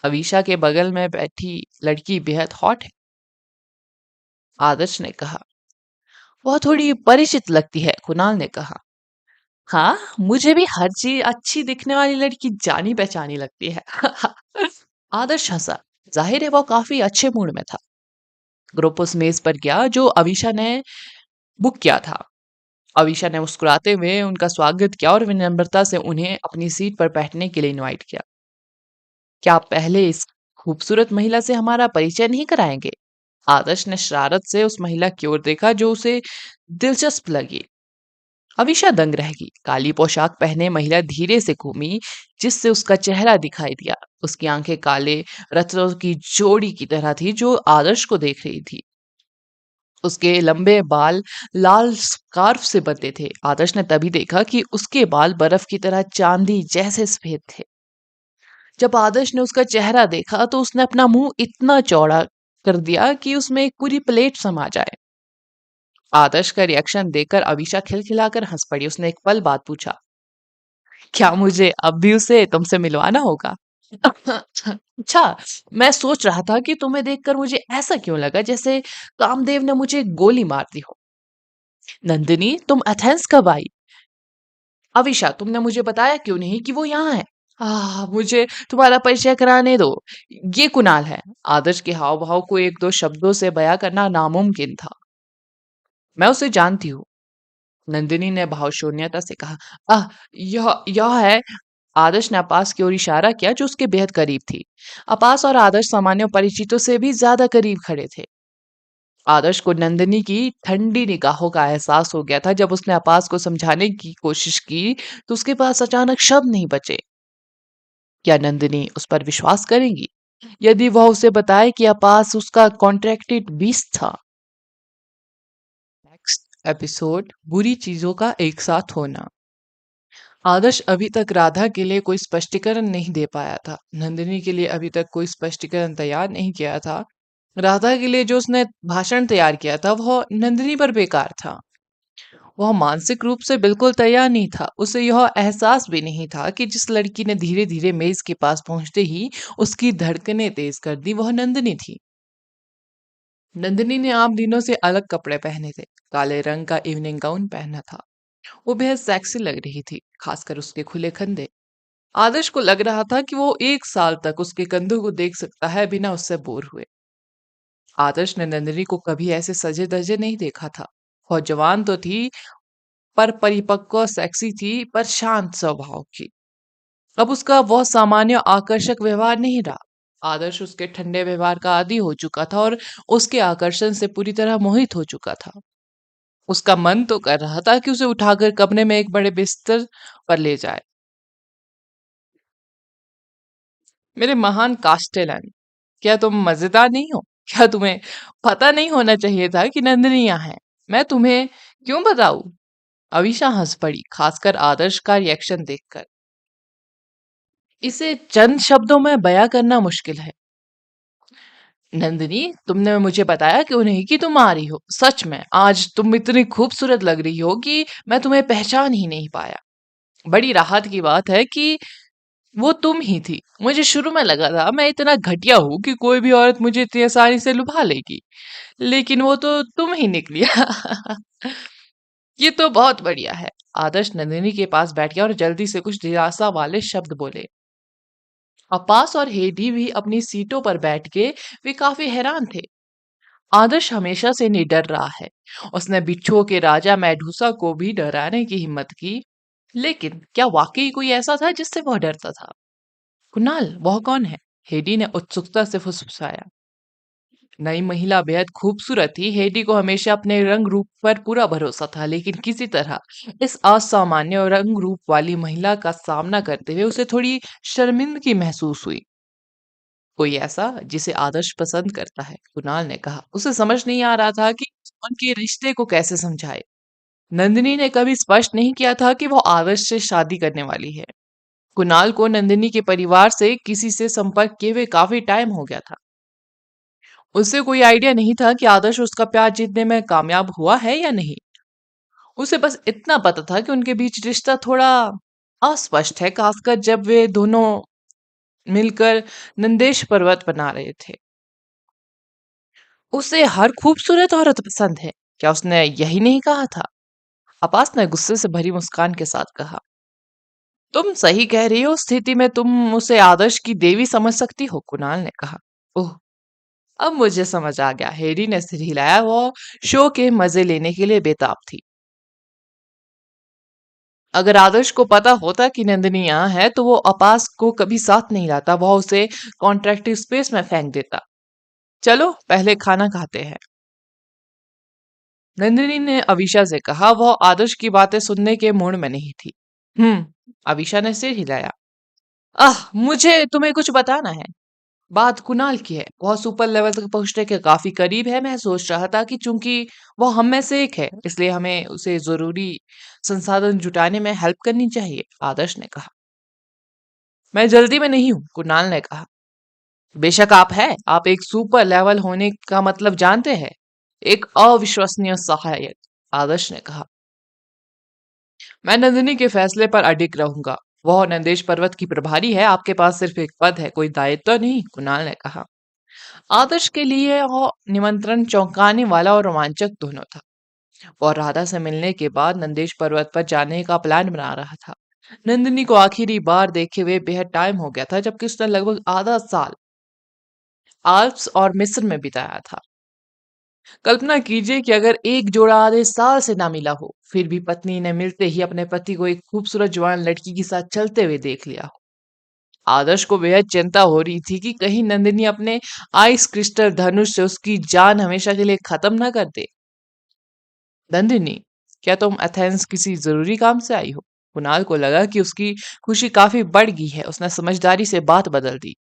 अवीशा के बगल में बैठी लड़की बेहद हॉट है। आदर्श ने कहा। वह थोड़ी परिचित लगती है। कुणाल ने कहा। हाँ, मुझे भी हर चीज अच्छी दिखने वाली लड़की जानी पहचानी लगती है। आदर्श हंसा। जाहिर है वह काफी अच्छे मूड में था। ग्रुप उस मेज पर गया जो अवीशा ने बुक किया था। अवीशा ने मुस्कुराते हुए उनका स्वागत किया और विनम्रता से उन्हें अपनी सीट पर बैठने के लिए इनवाइट किया। क्या आप पहले इस खूबसूरत महिला से हमारा परिचय नहीं कराएंगे? आदर्श ने शरारत से उस महिला की ओर देखा जो उसे दिलचस्प लगी। अवीशा दंग रह गई। काली पोशाक पहने महिला धीरे से घूमी, जिससे उसका चेहरा दिखाई दिया। उसकी आंखें काले रत्नों की जोड़ी की तरह थी जो आदर्श को देख रही थी। उसके लंबे बाल लाल स्कार्फ से बंधे थे। आदर्श ने तभी देखा कि उसके बाल बर्फ की तरह चांदी जैसे सफेद थे। जब आदर्श ने उसका चेहरा देखा तो उसने अपना मुंह इतना चौड़ा कर दिया कि उसमें एक पूरी प्लेट समा जाए। आदर्श का रिएक्शन देखकर अवीशा खिलखिलाकर हंस पड़ी। उसने एक पल बाद पूछा, क्या मुझे अब भी उसे तुमसे मिलवाना होगा? अच्छा, मैं सोच रहा था कि तुम्हें देखकर मुझे ऐसा क्यों लगा जैसे कामदेव ने मुझे गोली मार दी हो। नंदिनी, तुम एथेंस कब आई? अविशा, तुमने मुझे बताया क्यों नहीं कि वो यहाँ है? मुझे तुम्हारा परिचय कराने दो। ये कुणाल है। आदर्श के हाव भाव को एक दो शब्दों से बयां करना नामुमकिन था। मैं उसे जानती हूँ। नंदिनी ने भावशून्यता से कहा। यह है। आदर्श ने अपास की ओर इशारा किया जो उसके बेहद करीब थी। अपास और आदर्श सामान्य परिचितों से भी ज्यादा करीब खड़े थे। आदर्श को नंदिनी की ठंडी निगाहों का एहसास हो गया था। जब उसने अपास को समझाने की कोशिश की तो उसके पास अचानक शब्द नहीं बचे। क्या नंदिनी उस पर विश्वास करेंगी यदि वह उसे बताए कि अपास उसका कॉन्ट्रैक्टेड बीस्ट था? नेक्स्ट एपिसोड, बुरी चीजों का एक साथ होना। आदर्श अभी तक राधा के लिए कोई स्पष्टीकरण नहीं दे पाया था। नंदिनी के लिए अभी तक कोई स्पष्टीकरण तैयार नहीं किया था। राधा के लिए जो उसने भाषण तैयार किया था वह नंदिनी पर बेकार था। वह मानसिक रूप से बिल्कुल तैयार नहीं था। उसे यह एहसास भी नहीं था कि जिस लड़की ने धीरे धीरे मेज के पास पहुंचते ही उसकी धड़कनें तेज कर दी वह नंदिनी थी। नंदिनी ने आम दिनों से अलग कपड़े पहने थे। काले रंग का इवनिंग गाउन पहना था। वो बेहद सेक्सी लग रही थी, खासकर उसके खुले कंधे। आदर्श को लग रहा था कि वो 1 साल तक उसके कंधों को देख सकता है बिना उससे बोर हुए। आदर्श ने नंदिनी को कभी ऐसे सजे धजे नहीं देखा था। वह जवान तो थी पर परिपक्व, सेक्सी थी पर शांत स्वभाव की। अब उसका वह सामान्य आकर्षक व्यवहार नहीं रहा। आदर्श उसके ठंडे व्यवहार का आदी हो चुका था और उसके आकर्षण से पूरी तरह मोहित हो चुका था। उसका मन तो कर रहा था कि उसे उठाकर कमरे में एक बड़े बिस्तर पर ले जाए। मेरे महान कास्टेलन, क्या तुम मजेदार नहीं हो? क्या तुम्हें पता नहीं होना चाहिए था कि नंदिनी यहाँ है? मैं तुम्हें क्यों बताऊं? अविशा हंस पड़ी, खासकर आदर्श का रिएक्शन देखकर। इसे चंद शब्दों में बयां करना मुश्किल है। नंदिनी, तुमने मुझे बताया क्यों नहीं कि तुम आ रही हो? सच में आज तुम इतनी खूबसूरत लग रही हो कि मैं तुम्हें पहचान ही नहीं पाया। बड़ी राहत की बात है कि वो तुम ही थी। मुझे शुरू में लगा था मैं इतना घटिया हूं कि कोई भी औरत मुझे इतनी आसानी से लुभा लेगी, लेकिन वो तो तुम ही निकली। ये तो बहुत बढ़िया है। आदर्श नंदिनी के पास बैठ गया और जल्दी से कुछ दिलासा वाले शब्द बोले। अपास और हेडी भी अपनी सीटों पर बैठ के वे काफी हैरान थे। आदर्श हमेशा से निडर रहा है। उसने बिच्छुओं के राजा मेडुसा को भी डराने की हिम्मत की, लेकिन क्या वाकई कोई ऐसा था जिससे वह डरता था? कुणाल, वह कौन है? हेडी ने उत्सुकता से फुसफुसाया। नई महिला बेहद खूबसूरत थी। हेडी को हमेशा अपने रंग रूप पर पूरा भरोसा था, लेकिन किसी तरह इस असामान्य रंग रूप वाली महिला का सामना करते हुए उसे थोड़ी शर्मिंदगी महसूस हुई। कोई ऐसा जिसे आदर्श पसंद करता है, कुणाल ने कहा। उसे समझ नहीं आ रहा था कि उनके रिश्ते को कैसे समझाए। नंदिनी ने कभी स्पष्ट नहीं किया था कि वो आदर्श से शादी करने वाली है। कुणाल को नंदिनी के परिवार से किसी से संपर्क किए हुए काफी टाइम हो गया था। उसे कोई आइडिया नहीं था कि आदर्श उसका प्यार जीतने में कामयाब हुआ है या नहीं। उसे बस इतना पता था कि उनके बीच रिश्ता थोड़ा अस्पष्ट है, खासकर जब वे दोनों मिलकर नंदेश पर्वत बना रहे थे। उसे हर खूबसूरत औरत पसंद है, क्या उसने यही नहीं कहा था? अपास ने गुस्से से भरी मुस्कान के साथ कहा। तुम सही कह रही हो, स्थिति में तुम उसे आदर्श की देवी समझ सकती हो, कुणाल ने कहा। ओह, अब मुझे समझ आ गया। हेरी ने सिर हिलाया। वो शो के मजे लेने के लिए बेताब थी। अगर आदर्श को पता होता कि नंदिनी यहाँ है तो वो अपास को कभी साथ नहीं लाता। वह उसे कॉन्ट्रैक्टिव स्पेस में फेंक देता। चलो पहले खाना खाते हैं, नंदिनी ने अविशा से कहा। वह आदर्श की बातें सुनने के मूड में नहीं थी। अविशा ने सिर हिलाया। मुझे तुम्हें कुछ बताना है। बात कुणाल की है। वह सुपर लेवल तक पहुंचने के काफी करीब है। मैं सोच रहा था कि चूंकि वह हम में से एक है, इसलिए हमें उसे जरूरी संसाधन जुटाने में हेल्प करनी चाहिए, आदर्श ने कहा। मैं जल्दी में नहीं हूँ, कुणाल ने कहा। बेशक आप है, आप एक सुपर लेवल होने का मतलब जानते हैं। एक अविश्वसनीय सहायक, आदर्श ने कहा। मैं नंदिनी के फैसले पर अडिग रहूंगा। वह नंदेश पर्वत की प्रभारी है, आपके पास सिर्फ एक पद है, कोई दायित्व नहीं, कुणाल ने कहा। आदर्श के लिए वह निमंत्रण चौंकाने वाला और रोमांचक दोनों था। वह राधा से मिलने के बाद नंदेश पर्वत पर जाने का प्लान बना रहा था। नंदिनी को आखिरी बार देखे हुए बेहद टाइम हो गया था, जबकि उसने लगभग आधा साल आल्प्स और मिस्र में बिताया था। कल्पना कीजिए कि अगर एक जोड़ा आधे साल से ना मिला हो, फिर भी पत्नी ने मिलते ही अपने पति को एक खूबसूरत जवान लड़की के साथ चलते हुए देख लिया हो। आदर्श को बेहद चिंता हो रही थी कि कहीं नंदिनी अपने आइस क्रिस्टल धनुष से उसकी जान हमेशा के लिए खत्म ना कर दे। नंदिनी, क्या तुम एथेंस किसी जरूरी काम से आई हो? कुणाल को लगा कि उसकी खुशी काफी बढ़ गई है। उसने समझदारी से बात बदल दी।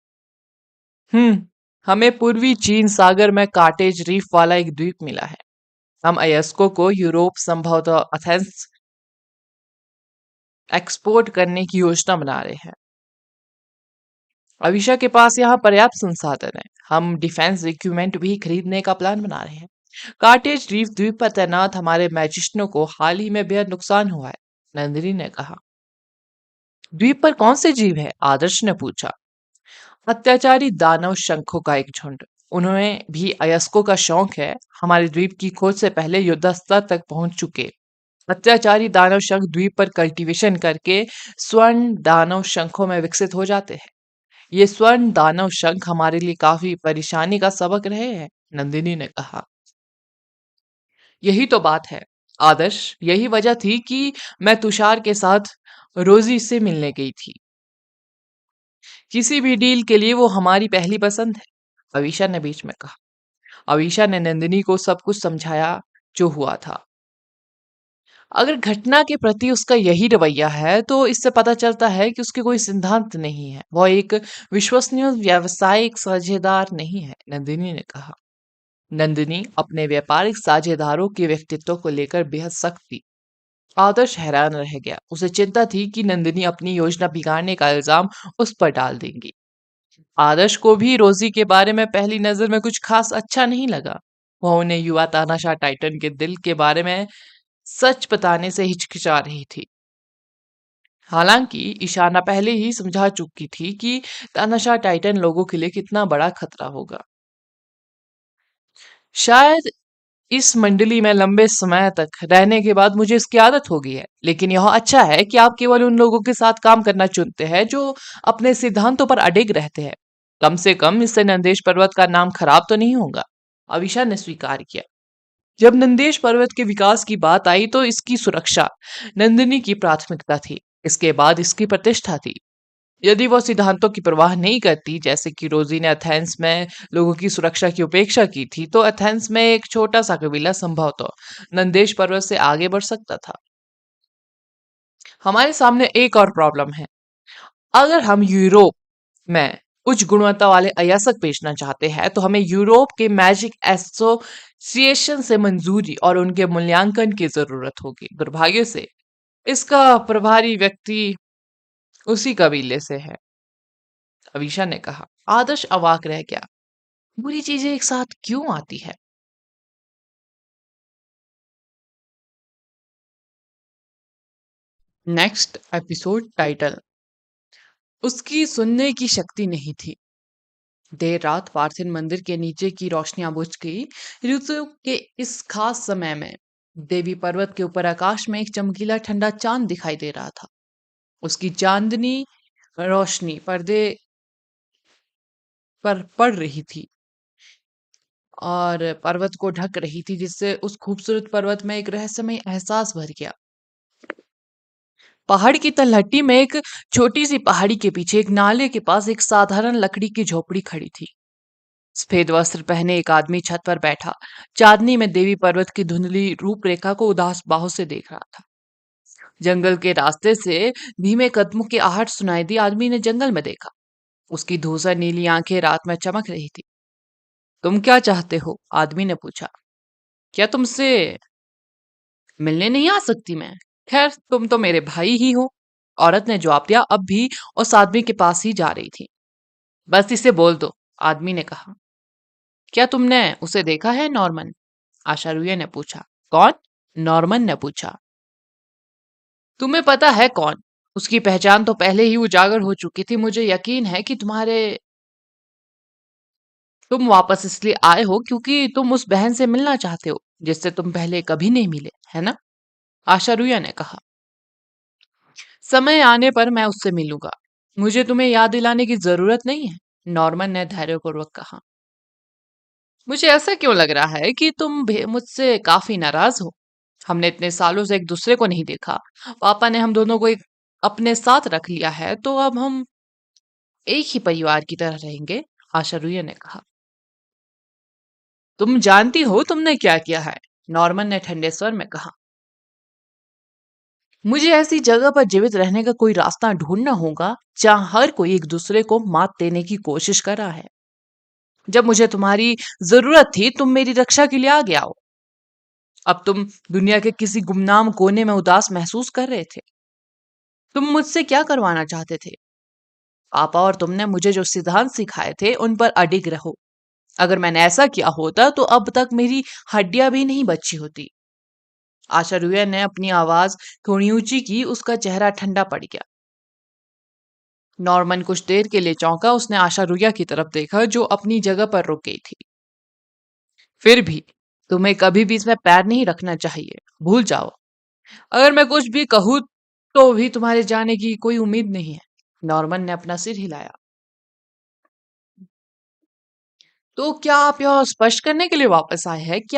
हम्म, हमें पूर्वी चीन सागर में काटेज रीफ वाला एक द्वीप मिला है। हम अयस्को को यूरोप, संभवतः एथेंस, एक्सपोर्ट करने की योजना बना रहे हैं। अविशा के पास यहाँ पर्याप्त संसाधन है। हम डिफेंस इक्विपमेंट भी खरीदने का प्लान बना रहे हैं। काटेज रीफ द्वीप पर तैनात हमारे मैजिस्ट्रो को हाल ही में बेहद नुकसान हुआ है, नंदिनी ने कहा। द्वीप पर कौन से जीव है? आदर्श ने पूछा। अत्याचारी दानव शंखों का एक झुंड। उन्हें भी अयस्कों का शौक है। हमारे द्वीप की खोज से पहले युद्ध स्तर तक पहुंच चुके अत्याचारी दानव शंख द्वीप पर कल्टीवेशन करके स्वर्ण दानव शंखों में विकसित हो जाते हैं। ये स्वर्ण दानव शंख हमारे लिए काफी परेशानी का सबक रहे हैं, नंदिनी ने कहा। यही तो बात है, आदर्श। यही वजह थी कि मैं तुषार के साथ रोजी से मिलने गई थी। किसी भी डील के लिए वो हमारी पहली पसंद है, अवीशा ने बीच में कहा। अवीशा ने नंदिनी को सब कुछ समझाया जो हुआ था। अगर घटना के प्रति उसका यही रवैया है, तो इससे पता चलता है कि उसके कोई सिद्धांत नहीं है। वह एक विश्वसनीय व्यावसायिक साझेदार नहीं है, नंदिनी ने कहा। नंदिनी अपने व्यापारिक साझेदारों के व्यक्तित्व को लेकर बेहद सख्त थी। आदर्श हैरान रह गया। उसे चिंता थी कि नंदिनी अपनी योजना बिगाड़ने का इल्जाम उस पर डाल देंगी। आदर्श को भी रोजी के बारे में पहली नजर में कुछ खास अच्छा नहीं लगा। वह उन्हें युवा तानाशाह टाइटन के दिल के बारे में सच बताने से हिचकिचा रही थी। हालांकि ईशाना पहले ही समझा चुकी थी कि तानाशाह टाइटन लोगों के लिए कितना बड़ा खतरा होगा। शायद इस मंडली में लंबे समय तक रहने के बाद मुझे इसकी आदत हो गई है, लेकिन यह अच्छा है कि आप केवल उन लोगों के साथ काम करना चुनते हैं जो अपने सिद्धांतों पर अडिग रहते हैं। कम से कम इससे नंदेश पर्वत का नाम खराब तो नहीं होगा, अविशा ने स्वीकार किया। जब नंदेश पर्वत के विकास की बात आई तो इसकी सुरक्षा नंदिनी की प्राथमिकता थी। इसके बाद इसकी प्रतिष्ठा थी। यदि वो सिद्धांतों की परवाह नहीं करती, जैसे कि रोजी ने एथेंस में लोगों की सुरक्षा की उपेक्षा की थी, तो एथेंस में एक छोटा सा कबीला संभवतः नंदेश पर्वत से आगे बढ़ सकता था। हमारे सामने एक और प्रॉब्लम है। अगर हम यूरोप में उच्च गुणवत्ता वाले अयस्क बेचना चाहते हैं, तो हमें यूरोप के मैजिक एसोसिएशन से मंजूरी और उनके मूल्यांकन की जरूरत होगी। दुर्भाग्य से इसका प्रभारी व्यक्ति उसी कबीले से है, अवीशा ने कहा। आदर्श अवाक रह गया। बुरी चीजें एक साथ क्यों आती है? नेक्स्ट एपिसोड टाइटल, उसकी सुनने की शक्ति नहीं थी। देर रात पार्थिन मंदिर के नीचे की रोशनियां बुझ गई। ऋतु के इस खास समय में देवी पर्वत के ऊपर आकाश में एक चमकीला ठंडा चांद दिखाई दे रहा था। उसकी चांदनी रोशनी पर्दे पर पड़ रही थी और पर्वत को ढक रही थी, जिससे उस खूबसूरत पर्वत में एक रहस्यमय एहसास भर गया। पहाड़ की तलहटी में एक छोटी सी पहाड़ी के पीछे एक नाले के पास एक साधारण लकड़ी की झोपड़ी खड़ी थी। सफेद वस्त्र पहने एक आदमी छत पर बैठा चांदनी में देवी पर्वत की धुंधली रूपरेखा को उदास बाहों से देख रहा था। जंगल के रास्ते से धीमे कदमों की आहट सुनाई दी। आदमी ने जंगल में देखा। उसकी धूसर नीली आंखें रात में चमक रही थी। तुम क्या चाहते हो? आदमी ने पूछा। क्या तुमसे मिलने नहीं आ सकती मैं? खैर, तुम तो मेरे भाई ही हो। औरत ने जवाब दिया, अब भी उस आदमी के पास ही जा रही थी। बस इसे बोल दो, आदमी ने कहा। क्या तुमने उसे देखा है, नॉर्मन? आशारुया ने पूछा। कौन? नॉर्मन ने पूछा। तुम्हें पता है कौन? उसकी पहचान तो पहले ही उजागर हो चुकी थी। मुझे यकीन है कि तुम वापस इसलिए आए हो क्योंकि तुम उस बहन से मिलना चाहते हो जिससे तुम पहले कभी नहीं मिले, है ना? आशारुया ने कहा। समय आने पर मैं उससे मिलूंगा। मुझे तुम्हें याद दिलाने की जरूरत नहीं है, नॉर्मन ने धैर्यपूर्वक कहा। मुझे ऐसा क्यों लग रहा है कि तुम मुझसे काफी नाराज हो। हमने इतने सालों से एक दूसरे को नहीं देखा। पापा ने हम दोनों को एक अपने साथ रख लिया है, तो अब हम एक ही परिवार की तरह रहेंगे, आशारुया ने कहा। तुम जानती हो तुमने क्या किया है, नॉर्मन ने ठंडे स्वर में कहा। मुझे ऐसी जगह पर जीवित रहने का कोई रास्ता ढूंढना होगा जहां हर कोई एक दूसरे को मात देने की कोशिश कर रहा है। जब मुझे तुम्हारी जरूरत थी तुम मेरी रक्षा के लिए आ गया हो। अब तुम दुनिया के किसी गुमनाम कोने में उदास महसूस कर रहे थे। तुम मुझसे क्या करवाना चाहते थे? पापा और तुमने मुझे जो सिद्धांत सिखाए थे उन पर अडिग रहो। अगर मैंने ऐसा किया होता तो अब तक मेरी हड्डियां भी नहीं बची होती। आशारुया ने अपनी आवाज थोड़ी ऊंची की। उसका चेहरा ठंडा पड़ गया। नॉर्मन कुछ देर के लिए चौंका। उसने आशारुया की तरफ देखा जो अपनी जगह पर रुक गई थी। फिर भी तुम्हें कभी भी इसमें पैर नहीं रखना चाहिए, भूल जाओ। अगर मैं कुछ भी कहूं तो भी तुम्हारे जाने की कोई उम्मीद नहीं है, नॉर्मन ने अपना सिर हिलाया। तो क्या आप यह स्पष्ट करने के लिए वापस आए हैं कि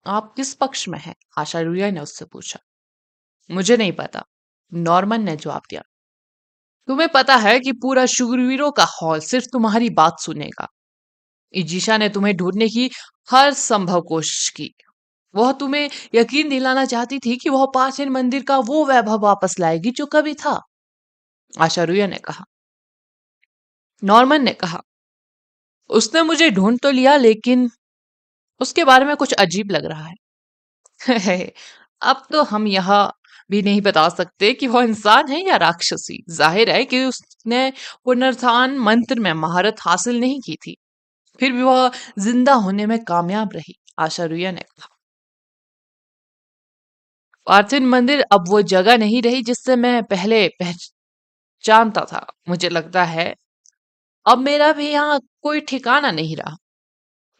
आप किस पक्ष में हैं? आशारुया ने उससे पूछा। मुझे नहीं पता, नॉर्मन ने जवाब दिया। तुम्हें पता है कि पूरा शूरवीरों का हॉल सिर्फ तुम्हारी बात सुनेगा। इजिशा ने तुम्हें ढूंढने की हर संभव कोशिश की। वह तुम्हें यकीन दिलाना चाहती थी कि वह प्राचीन मंदिर का वो वैभव वापस लाएगी जो कभी था, आशारुया ने कहा। नॉर्मन ने कहा। उसने मुझे ढूंढ तो लिया, लेकिन उसके बारे में कुछ अजीब लग रहा है। अब तो हम यह भी नहीं बता सकते कि वह इंसान है या राक्षसी। जाहिर है कि उसने पुनरुत्थान मंत्र में महारत हासिल नहीं की थी, फिर भी वह जिंदा होने में कामयाब रही, आशारुया ने कहा। पार्थिव मंदिर अब वो जगह नहीं रही जिससे मैं पहले पहचानता था। मुझे लगता है अब मेरा भी यहाँ कोई ठिकाना नहीं रहा।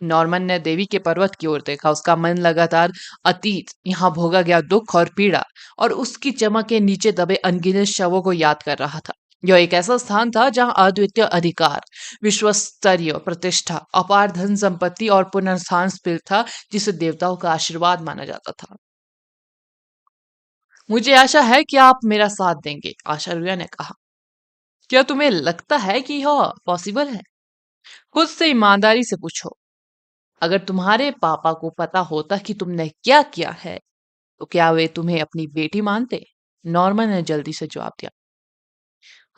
नॉर्मन ने देवी के पर्वत की ओर देखा। उसका मन लगातार अतीत, यहाँ भोगा गया दुख और पीड़ा और उसकी चमक के नीचे दबे अनगिनत शवों को याद कर रहा था। यह एक ऐसा स्थान था जहां अद्वितीय अधिकार, विश्व स्तरीय प्रतिष्ठा, अपार धन संपत्ति और पुनर्स्थान स्थिर था, जिसे देवताओं का आशीर्वाद माना जाता था। मुझे आशा है कि आप मेरा साथ देंगे, आशारुया ने कहा। क्या तुम्हें लगता है कि यह पॉसिबल है? खुद से ईमानदारी से पूछो। अगर तुम्हारे पापा को पता होता कि तुमने क्या किया है, तो क्या वे तुम्हें अपनी बेटी मानते? नॉर्मन ने जल्दी से जवाब दिया।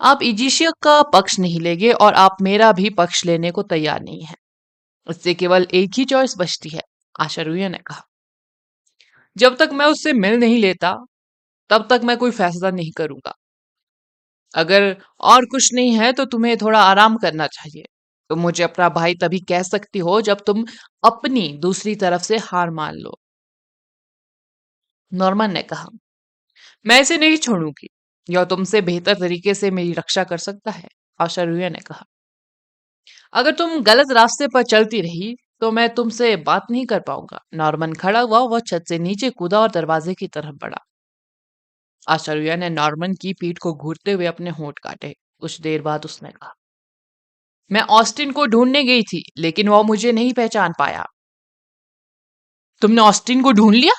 आप इजिशिया का पक्ष नहीं लेंगे और आप मेरा भी पक्ष लेने को तैयार नहीं है। इससे केवल एक ही चॉइस बचती है, आशारुया ने कहा। जब तक मैं उससे मिल नहीं लेता तब तक मैं कोई फैसला नहीं करूंगा। अगर और कुछ नहीं है तो तुम्हें थोड़ा आराम करना चाहिए। तुम मुझे अपना भाई तभी कह सकती हो जब तुम अपनी दूसरी तरफ से हार मान लो, नॉर्मन ने कहा। मैं इसे नहीं छोड़ूंगी। यह तुमसे बेहतर तरीके से मेरी रक्षा कर सकता है, आशारुया ने कहा। अगर तुम गलत रास्ते पर चलती रही तो मैं तुमसे बात नहीं कर पाऊंगा। नॉर्मन खड़ा हुआ, वह छत से नीचे कूदा और दरवाजे की तरफ बढ़ा। आचार्य ने नॉर्मन की पीठ को घूरते हुए अपने होंठ काटे। कुछ देर बाद उसने कहा, मैं ऑस्टिन को ढूंढने गई थी लेकिन वह मुझे नहीं पहचान पाया। तुमने ऑस्टिन को ढूंढ लिया?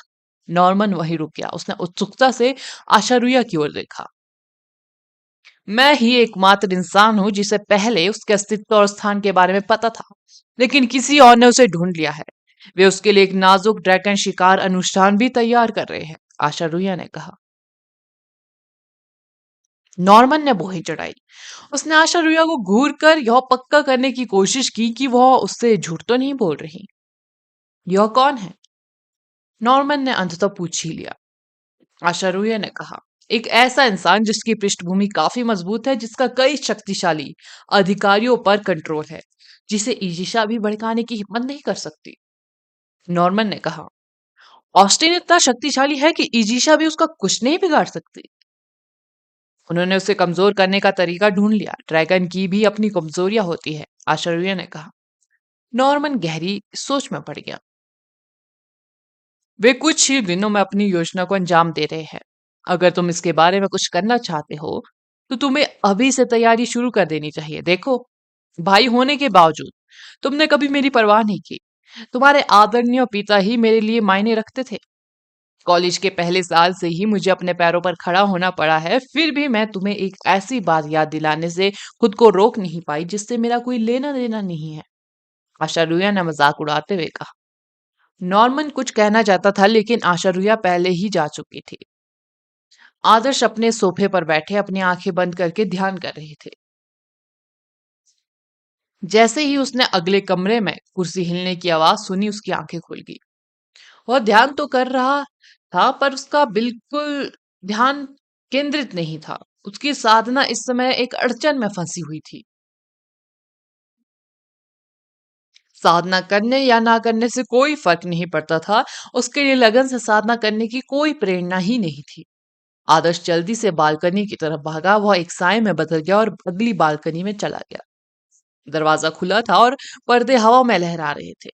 नॉर्मन वहीं रुक गया। उसने उत्सुकता से आशारुया की ओर देखा। मैं ही एकमात्र इंसान हूं जिसे पहले उसके अस्तित्व और स्थान के बारे में पता था, लेकिन किसी और ने उसे ढूंढ लिया है। वे उसके लिए एक नाजुक ड्रैगन शिकार अनुष्ठान भी तैयार कर रहे हैं, आशारुया ने कहा। नॉर्मन ने बोहे चढ़ाई। उसने आशा रुया को घूर कर यह पक्का करने की कोशिश की कि वह उससे झूठ तो नहीं बोल रही। यह कौन है? नॉर्मन ने अंततः पूछ ही लिया। आशा रुया ने कहा, एक ऐसा इंसान जिसकी पृष्ठभूमि काफी मजबूत है, जिसका कई शक्तिशाली अधिकारियों पर कंट्रोल है, जिसे ईजिशा भी भड़काने की हिम्मत नहीं कर सकती। नॉर्मन ने कहा, ऑस्टिन इतना शक्तिशाली है कि ईजिशा भी उसका कुछ नहीं बिगाड़ सकती। उन्होंने उसे कमजोर करने का तरीका ढूंढ लिया। ड्रैगन की भी अपनी कमजोरियां होती है, आश्चर्य ने कहा। नॉर्मन गहरी सोच में पड़ गया। वे कुछ ही दिनों में अपनी योजना को अंजाम दे रहे हैं। अगर तुम इसके बारे में कुछ करना चाहते हो तो तुम्हें अभी से तैयारी शुरू कर देनी चाहिए। देखो, भाई होने के बावजूद तुमने कभी मेरी परवाह नहीं की। तुम्हारे आदरणीय पिता ही मेरे लिए मायने रखते थे। कॉलेज के पहले साल से ही मुझे अपने पैरों पर खड़ा होना पड़ा है, फिर भी मैं तुम्हें एक ऐसी बात याद दिलाने से खुद को रोक नहीं पाई जिससे मेरा कोई लेना देना नहीं है। आशारुया ने मजाक उड़ाते हुए कहा। नॉर्मन कुछ कहना चाहता था, लेकिन आशारुया पहले ही जा चुकी थी। आदर्श अपने सोफे पर बैठे अपनी आंखें बंद करके ध्यान कर रहे थे। जैसे ही उसने अगले कमरे में कुर्सी हिलने की आवाज सुनी, उसकी आंखें खुल गई। वह ध्यान तो कर रहा था, पर उसका बिल्कुल ध्यान केंद्रित नहीं था। उसकी साधना इस समय एक अड़चन में फंसी हुई थी। साधना करने या ना करने से कोई फर्क नहीं पड़ता था। उसके लिए लगन से साधना करने की कोई प्रेरणा ही नहीं थी। आदर्श जल्दी से बालकनी की तरफ भागा। वह एक साए में बदल गया और अगली बालकनी में चला गया। दरवाजा खुला था और पर्दे हवा में लहरा रहे थे।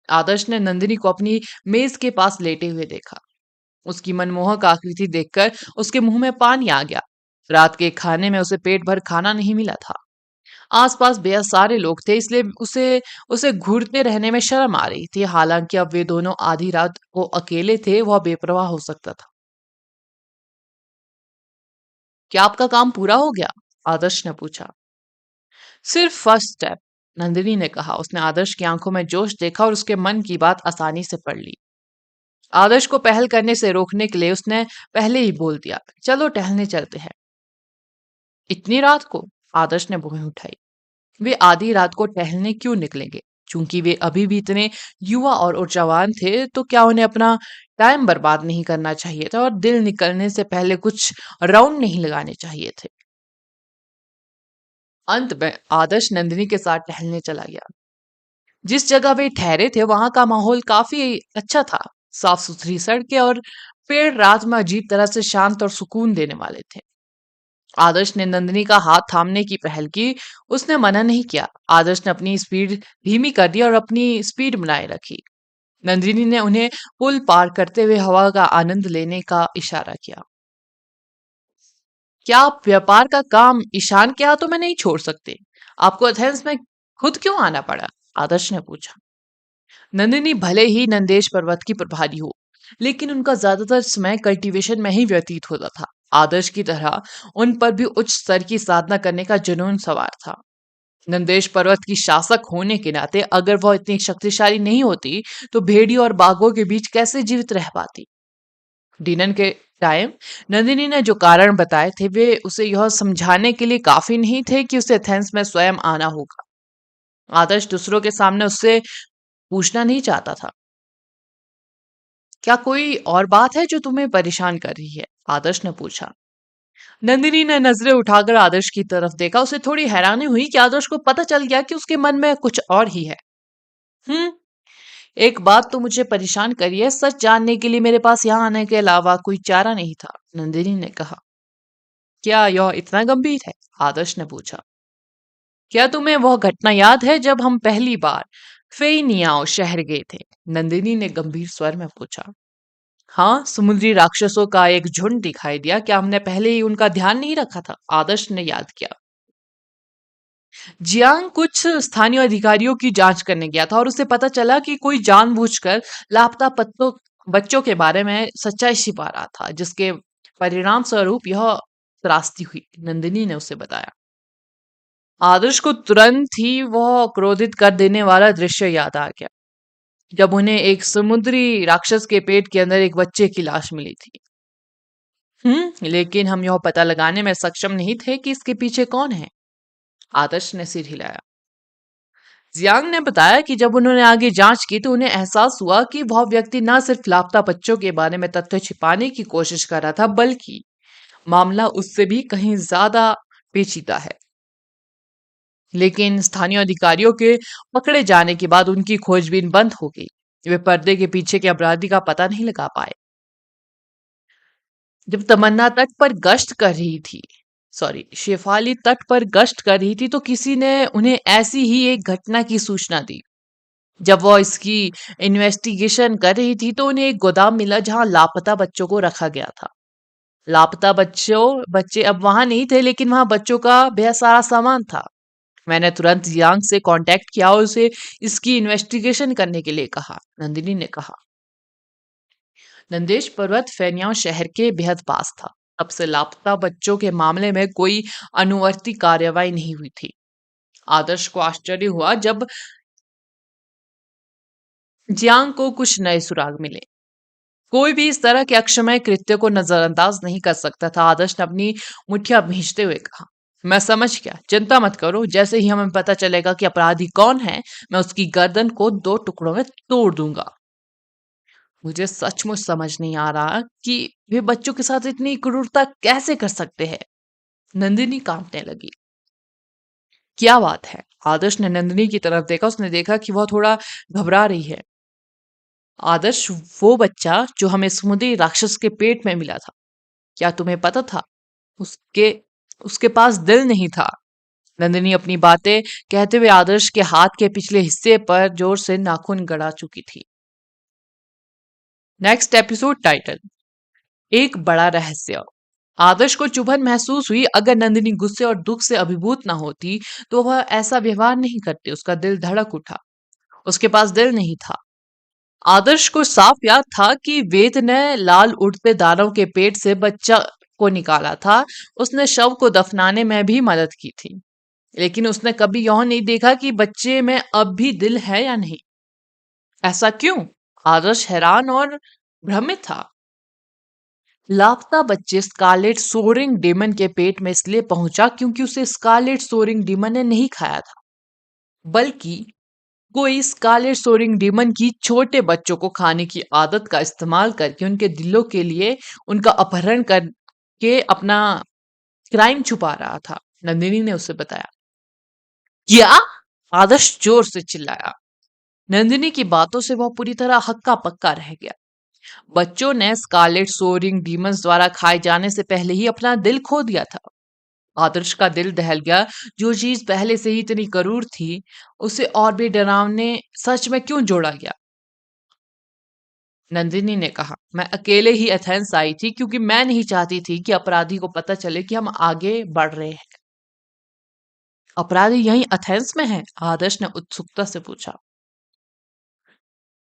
आदर्श ने नंदिनी को अपनी मेज के पास लेटे हुए देखा। उसकी मनमोहक आकृति देखकर उसके मुंह में पानी आ गया। रात के खाने में उसे पेट भर खाना नहीं मिला था। आसपास बेहद सारे लोग थे, इसलिए उसे उसे घूरते रहने में शर्म आ रही थी। हालांकि अब वे दोनों आधी रात को अकेले थे, वह बेपरवाह हो सकता था। क्या आपका काम पूरा हो गया? आदर्श ने पूछा। सिर्फ फर्स्ट स्टेप, नंदिनी ने कहा। उसने आदर्श की आंखों में जोश देखा और उसके मन की बात आसानी से पढ़ ली। आदर्श को पहल करने से रोकने के लिए उसने पहले ही बोल दिया, चलो टहलने चलते हैं। इतनी रात को? आदर्श ने भुएं उठाई। वे आधी रात को टहलने क्यों निकलेंगे? चूंकि वे अभी भी इतने युवा और ऊर्जावान थे, तो क्या उन्हें अपना टाइम बर्बाद नहीं करना चाहिए था और दिल निकलने से पहले कुछ राउंड नहीं लगाने चाहिए थे? अंत में आदर्श नंदिनी के साथ टहलने चला गया। जिस जगह वे ठहरे थे वहां का माहौल काफी अच्छा था। साफ सुथरी सड़कें और पेड़ रात में अजीब तरह से शांत और सुकून देने वाले थे। आदर्श ने नंदिनी का हाथ थामने की पहल की। उसने मना नहीं किया। आदर्श ने अपनी स्पीड धीमी कर दी और अपनी स्पीड बनाए रखी। नंदिनी ने उन्हें पुल पार करते हुए हवा का आनंद लेने का इशारा किया। क्या आप व्यापार का काम ईशान के हाथों में नहीं छोड़ सकते? आपको एथेंस में खुद क्यों आना पड़ा? आदर्श ने पूछा। नंदिनी भले ही नंदेश पर्वत की प्रभारी हो, लेकिन उनका ज्यादातर समय कल्टीवेशन में ही व्यतीत होता था। आदर्श की तरह उन पर भी उच्च स्तर की साधना करने का जुनून सवार था। नंदेश पर्वत की शासक होने के नाते अगर वह इतनी शक्तिशाली नहीं होती, तो भेड़ियों और बाघों के बीच कैसे जीवित रह पाती? डिनर के टाइम नंदिनी ने जो कारण बताए थे, वे उसे यह समझाने के लिए काफी नहीं थे कि उसे एथेंस में स्वयं आना होगा। आदर्श दूसरों के सामने उससे पूछना नहीं चाहता था। क्या कोई और बात है जो तुम्हें परेशान कर रही है? आदर्श ने पूछा। नंदिनी ने नजरें उठाकर आदर्श की तरफ देखा। उसे थोड़ी हैरानी हुई कि आदर्श को पता चल गया कि उसके मन में कुछ और ही है। हम्म, एक बात तो मुझे परेशान करी है। सच जानने के लिए मेरे पास यहाँ आने के अलावा कोई चारा नहीं था, नंदिनी ने कहा। क्या यह इतना गंभीर है? आदर्श ने पूछा। क्या तुम्हें वह घटना याद है जब हम पहली बार फेनियाओ शहर गए थे? नंदिनी ने गंभीर स्वर में पूछा। हाँ, समुद्री राक्षसों का एक झुंड दिखाई दिया। क्या हमने पहले ही उनका ध्यान नहीं रखा था? आदर्श ने याद किया। जियांग कुछ स्थानीय अधिकारियों की जांच करने गया था और उसे पता चला कि कोई जानबूझकर लापता पत्तों बच्चों के बारे में सच्चाई छिपा रहा था, जिसके परिणाम स्वरूप यह त्रासदी हुई, नंदिनी ने उसे बताया। आदर्श को तुरंत ही वह क्रोधित कर देने वाला दृश्य याद आ गया, जब उन्हें एक समुद्री राक्षस के पेट के अंदर एक बच्चे की लाश मिली थी। लेकिन हम यह पता लगाने में सक्षम नहीं थे कि इसके पीछे कौन है। आदर्श ने सिर हिलाया। जियांग ने बताया कि जब उन्होंने आगे जांच की तो उन्हें एहसास हुआ कि वह व्यक्ति न सिर्फ लापता बच्चों के बारे में तथ्य छिपाने की कोशिश कर रहा था, बल्कि मामला उससे भी कहीं ज्यादा पेचीदा है। लेकिन स्थानीय अधिकारियों के पकड़े जाने के बाद उनकी खोजबीन बंद हो गई। वे पर्दे के पीछे के अपराधी का पता नहीं लगा पाए। जब तमन्ना तट पर गश्त कर रही थी सॉरी शेफाली तट पर गश्त कर रही थी तो किसी ने उन्हें ऐसी ही एक घटना की सूचना दी। जब वह इसकी इन्वेस्टिगेशन कर रही थी तो उन्हें एक गोदाम मिला जहां लापता बच्चों को रखा गया था। लापता बच्चे अब वहां नहीं थे, लेकिन वहां बच्चों का बेहद सारा सामान था। मैंने तुरंत जियांग से कांटेक्ट किया और उसे इसकी इन्वेस्टिगेशन करने के लिए कहा, नंदिनी ने कहा। नंदेश पर्वत फेन्याओं शहर के बेहद पास था। तब से लापता बच्चों के मामले में कोई अनुवर्ती कार्रवाई नहीं हुई थी। आदर्श को आश्चर्य हुआ जब जियांग को कुछ नए सुराग मिले। कोई भी इस तरह के अक्षमय कृत्य को नजरअंदाज नहीं कर सकता था। आदर्श ने अपनी मुठ्ठियां भींचते हुए कहा, मैं समझ गया, चिंता मत करो। जैसे ही हमें पता चलेगा कि अपराधी कौन है, मैं उसकी गर्दन को दो टुकड़ों में तोड़ दूंगा। मुझे सचमुच समझ नहीं आ रहा कि वे बच्चों के साथ इतनी क्रूरता कैसे कर सकते हैं। नंदिनी कांपने लगी। क्या बात है? आदर्श ने नंदिनी की तरफ देखा। उसने देखा कि वह थोड़ा घबरा रही है। आदर्श, वो बच्चा जो हमें समुद्री राक्षस के पेट में मिला था, क्या तुम्हें पता था उसके उसके पास दिल नहीं था? नंदिनी अपनी बातें कहते हुए आदर्श के हाथ के पिछले हिस्से पर जोर से नाखून गड़ा चुकी थी। नेक्स्ट एपिसोड टाइटल, एक बड़ा रहस्य। आदर्श को चुभन महसूस हुई। अगर नंदिनी गुस्से और दुख से अभिभूत ना होती तो वह ऐसा व्यवहार नहीं करती। उसका दिल धड़क उठा। उसके पास दिल नहीं था। आदर्श को साफ याद था कि वेद ने लाल उड़ते दानव के पेट से बच्चा को निकाला था। उसने शव को दफनाने में भी मदद की थी, लेकिन उसने कभी यह नहीं देखा कि बच्चे में अब भी दिल है या नहीं। ऐसा क्यों? आदर्श हैरान और भ्रमित था। लापता बच्चे स्कारलेट सोरिंग डेमन के पेट में इसलिए पहुंचा क्योंकि उसे स्कारलेट सोरिंग डेमन ने नहीं खाया था, बल्कि कोई स्कारलेट सोरिंग डेमन की छोटे बच्चों को खाने की आदत का इस्तेमाल करके उनके दिलों के लिए उनका अपहरण करके अपना क्राइम छुपा रहा था, नंदिनी ने उसे बताया। क्या? आदर्श जोर से चिल्लाया। नंदिनी की बातों से वह पूरी तरह हक्का पक्का रह गया। बच्चों ने स्कारलेट सोरिंग डीमंस द्वारा खाए जाने से पहले ही अपना दिल खो दिया था। आदर्श का दिल दहल गया। जो चीज पहले से ही इतनी करूर थी, उसे और भी डरावने सच में क्यों जोड़ा गया? नंदिनी ने कहा, मैं अकेले ही एथेंस आई थी क्योंकि मैं नहीं चाहती थी कि अपराधी को पता चले कि हम आगे बढ़ रहे हैं। अपराधी यहीं एथेंस में है? आदर्श ने उत्सुकता से पूछा।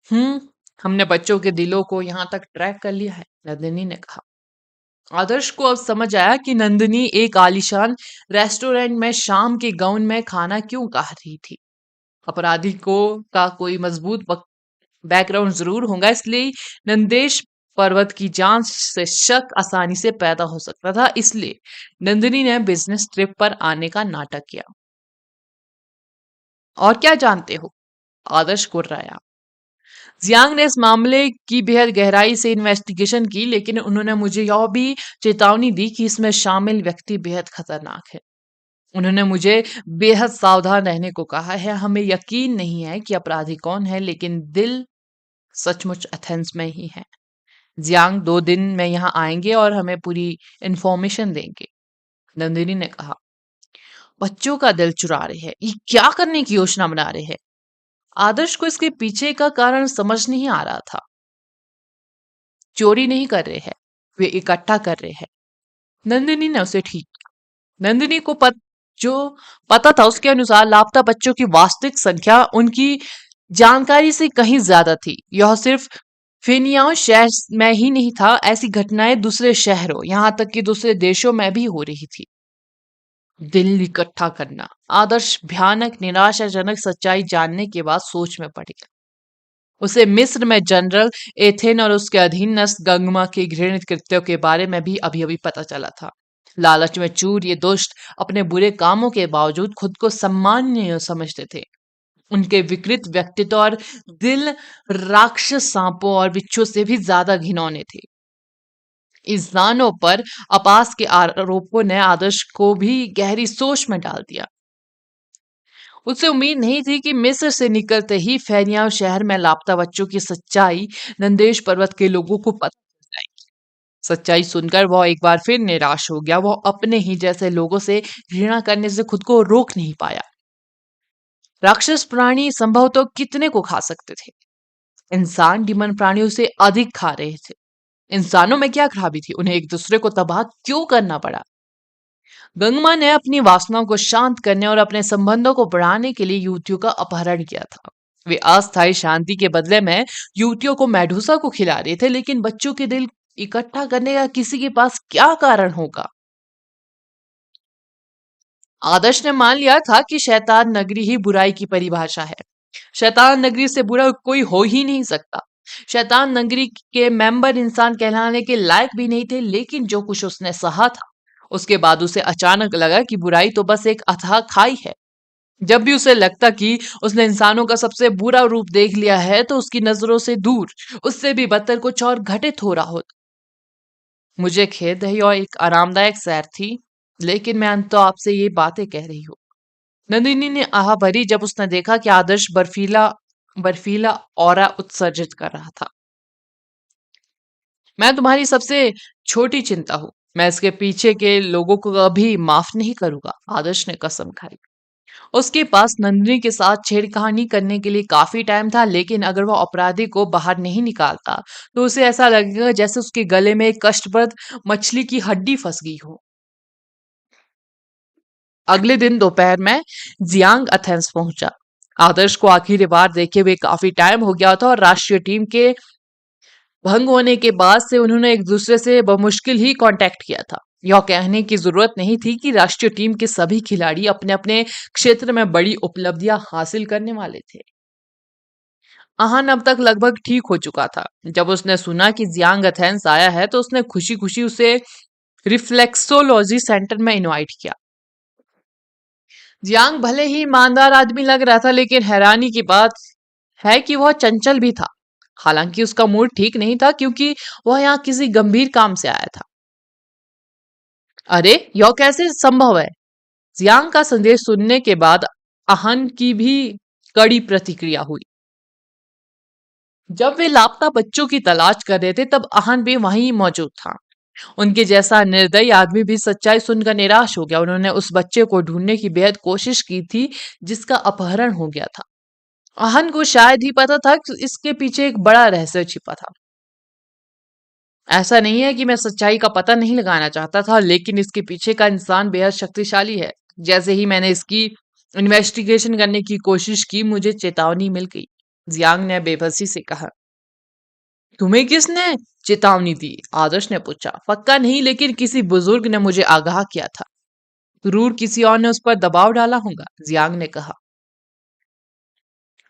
हम्म, हमने बच्चों के दिलों को यहां तक ट्रैक कर लिया है, नंदिनी ने कहा। आदर्श को अब समझ आया कि नंदिनी एक आलीशान रेस्टोरेंट में शाम के गाउन में खाना क्यों खा रही थी। अपराधी को का कोई मजबूत बैकग्राउंड जरूर होगा, इसलिए नंदेश पर्वत की जांच से शक आसानी से पैदा हो सकता था। इसलिए नंदिनी ने बिजनेस ट्रिप पर आने का नाटक किया। और क्या जानते हो? आदर्श कुर्राया। जियांग ने इस मामले की बेहद गहराई से इन्वेस्टिगेशन की, लेकिन उन्होंने मुझे यह भी चेतावनी दी कि इसमें शामिल व्यक्ति बेहद खतरनाक है। उन्होंने मुझे बेहद सावधान रहने को कहा है। हमें यकीन नहीं है कि अपराधी कौन है, लेकिन दिल सचमुच एथेंस में ही है। जियांग 2 दिन में यहाँ आएंगे और हमें पूरी इंफॉर्मेशन देंगे, नंदिनी ने कहा। बच्चों का दिल चुरा रहे हैं, ये क्या करने की योजना बना रहे हैं? आदर्श को इसके पीछे का कारण समझ नहीं आ रहा था। चोरी नहीं कर रहे हैं, वे इकट्ठा कर रहे हैं, नंदिनी ने उसे ठीक किया। नंदिनी को जो पता था उसके अनुसार लापता बच्चों की वास्तविक संख्या उनकी जानकारी से कहीं ज्यादा थी। यह सिर्फ फेनियाओं शहर में ही नहीं था, ऐसी घटनाएं दूसरे शहरों, यहां तक कि दूसरे देशों में भी हो रही थी। दिल इकट्ठा करना। आदर्श भयानक निराशाजनक सच्चाई जानने के बाद सोच में पड़ गया। उसे मिस्र में जनरल एथेन और उसके अधीनस्थ गंगमा के घृणित कृत्यों के बारे में भी अभी अभी पता चला था। लालच में चूर ये दुष्ट अपने बुरे कामों के बावजूद खुद को सम्माननीय समझते थे। उनके विकृत व्यक्तित्व और दिल राक्षस सांपों और बिच्छू से भी ज्यादा घिनौने थे। इंसानों पर अपास के आरोपों ने आदर्श को भी गहरी सोच में डाल दिया। उसे उम्मीद नहीं थी कि मिस्र से निकलते ही फेनिया शहर में लापता बच्चों की सच्चाई नंदेश पर्वत के लोगों को पता चल जाएगी। सच्चाई सुनकर वह एक बार फिर निराश हो गया। वह अपने ही जैसे लोगों से घृणा करने से खुद को रोक नहीं पाया। राक्षस प्राणी संभव तो कितने को खा सकते थे। इंसान डिमन प्राणियों से अधिक खा रहे थे। इंसानों में क्या खराबी थी? उन्हें एक दूसरे को तबाह क्यों करना पड़ा? गंगमा ने अपनी वासनाओं को शांत करने और अपने संबंधों को बढ़ाने के लिए युवतियों का अपहरण किया था। वे अस्थायी शांति के बदले में युवतियों को मेडुसा को खिला रहे थे, लेकिन बच्चों के दिल इकट्ठा करने का किसी के पास क्या कारण होगा? आदर्श ने मान लिया था कि शैतान नगरी ही बुराई की परिभाषा है। शैतान नगरी से बुरा कोई हो ही नहीं सकता। शैतान नगरी के मेंबर इंसान कहलाने के लायक भी नहीं थे, लेकिन जो कुछ उसने सहा था उसके बाद उसे अचानक लगा कि बुराई तो बस एक अथाह खाई है। जब भी उसे लगता कि उसने इंसानों का सबसे बुरा रूप देख लिया है तो उसकी नजरों से दूर उससे भी बदतर कुछ और घटित हो रहा होता। मुझे खेद है, और एक आरामदायक सैर थी, लेकिन मैं अंत तो आपसे ये बातें कह रही हूँ। नंदिनी ने आह भरी जब उसने देखा कि आदर्श बर्फीला बर्फीला ऑरा उत्सर्जित कर रहा था। मैं तुम्हारी सबसे छोटी चिंता हूं। मैं इसके पीछे के लोगों को कभी माफ नहीं करूंगा, आदर्श ने कसम खाई। उसके पास नंदिनी के साथ छेड़खानी करने के लिए काफी टाइम था, लेकिन अगर वह अपराधी को बाहर नहीं निकालता तो उसे ऐसा लगेगा जैसे उसके गले में एक कष्टप्रद मछली की हड्डी फंस गई हो। अगले दिन दोपहर में जियांग एथेंस पहुंचा। आदर्श को आखिरी बार देखे हुए काफी टाइम हो गया था और राष्ट्रीय टीम के भंग होने के बाद से उन्होंने एक दूसरे से बमुश्किल ही कांटेक्ट किया था। यह कहने की जरूरत नहीं थी कि राष्ट्रीय टीम के सभी खिलाड़ी अपने अपने क्षेत्र में बड़ी उपलब्धियां हासिल करने वाले थे। आहान अब तक लगभग ठीक हो चुका था। जब उसने सुना कि जियांग एथेंस आया है तो उसने खुशी खुशी उसे रिफ्लेक्सोलॉजी सेंटर में इनवाइट किया। जियांग भले ही ईमानदार आदमी लग रहा था, लेकिन हैरानी की बात है कि वह चंचल भी था। हालांकि उसका मूड ठीक नहीं था, क्योंकि वह यहाँ किसी गंभीर काम से आया था। अरे यह कैसे संभव है? जियांग का संदेश सुनने के बाद आहन की भी कड़ी प्रतिक्रिया हुई। जब वे लापता बच्चों की तलाश कर रहे थे तब आहन भी वहीं मौजूद था। उनके जैसा निर्दयी आदमी भी सच्चाई सुनकर निराश हो गया। उन्होंने उस बच्चे को ढूंढने की बेहद कोशिश की थी जिसका अपहरण हो गया था। आहन को शायद ही पता था कि इसके पीछे एक बड़ा रहस्य छिपा था। ऐसा नहीं है कि मैं सच्चाई का पता नहीं लगाना चाहता था, लेकिन इसके पीछे का इंसान बेहद शक्तिशाली है। जैसे ही मैंने इसकी इन्वेस्टिगेशन करने की कोशिश की, मुझे चेतावनी मिल गई, जियांग ने बेबसी से कहा। तुम्हें किसने चेतावनी दी? आदर्श ने पूछा। पक्का नहीं, लेकिन किसी बुजुर्ग ने मुझे आगाह किया था। जरूर किसी और ने उस पर दबाव डाला होगा, जियांग ने कहा।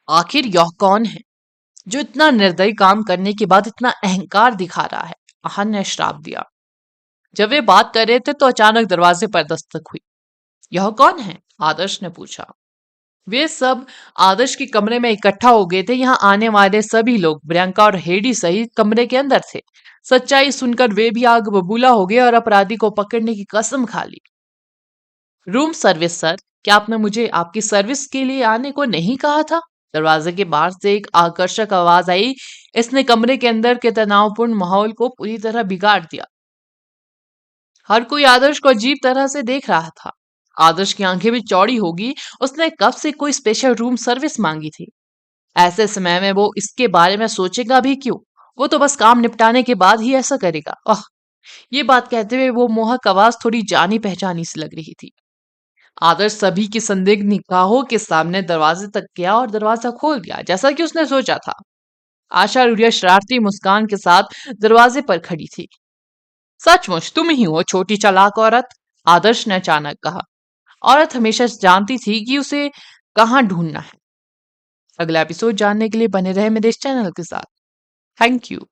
आखिर यह कौन है जो इतना निर्दयी काम करने के बाद इतना अहंकार दिखा रहा है? आहन ने श्राप दिया। जब वे बात कर रहे थे तो अचानक दरवाजे पर दस्तक हुई। यह कौन है? आदर्श ने पूछा। वे सब आदर्श के कमरे में इकट्ठा हो गए थे। यहाँ आने वाले सभी लोग प्रियंका और हेडी सहित कमरे के अंदर थे। सच्चाई सुनकर वे भी आग बबूला हो गए और अपराधी को पकड़ने की कसम खा ली। रूम सर्विस सर, क्या आपने मुझे आपकी सर्विस के लिए आने को नहीं कहा था? दरवाजे के बाहर से एक आकर्षक आवाज आई। इसने कमरे के अंदर के तनावपूर्ण माहौल को पूरी तरह बिगाड़ दिया। हर कोई आदर्श को अजीब तरह से देख रहा था। आदर्श की आंखें भी चौड़ी होगी। उसने कब से कोई स्पेशल रूम सर्विस मांगी थी? ऐसे समय में वो इसके बारे में सोचेगा भी क्यों? वो तो बस काम निपटाने के बाद ही ऐसा करेगा। ओह! ये बात कहते हुए वो मोहक आवाज थोड़ी जानी पहचानी सी लग रही थी। आदर्श सभी की संदिग्ध निगाहों के सामने दरवाजे तक गया और दरवाजा खोल दिया, जैसा कि उसने सोचा था। आशा रूरिया शरारती मुस्कान के साथ दरवाजे पर खड़ी थी। सचमुच तुम ही हो छोटी चालाक औरत, आदर्श ने अचानक कहा। औरत हमेशा जानती थी कि उसे कहाँ ढूंढना है। अगला एपिसोड जानने के लिए बने रहे मेरे इस चैनल के साथ। Thank you.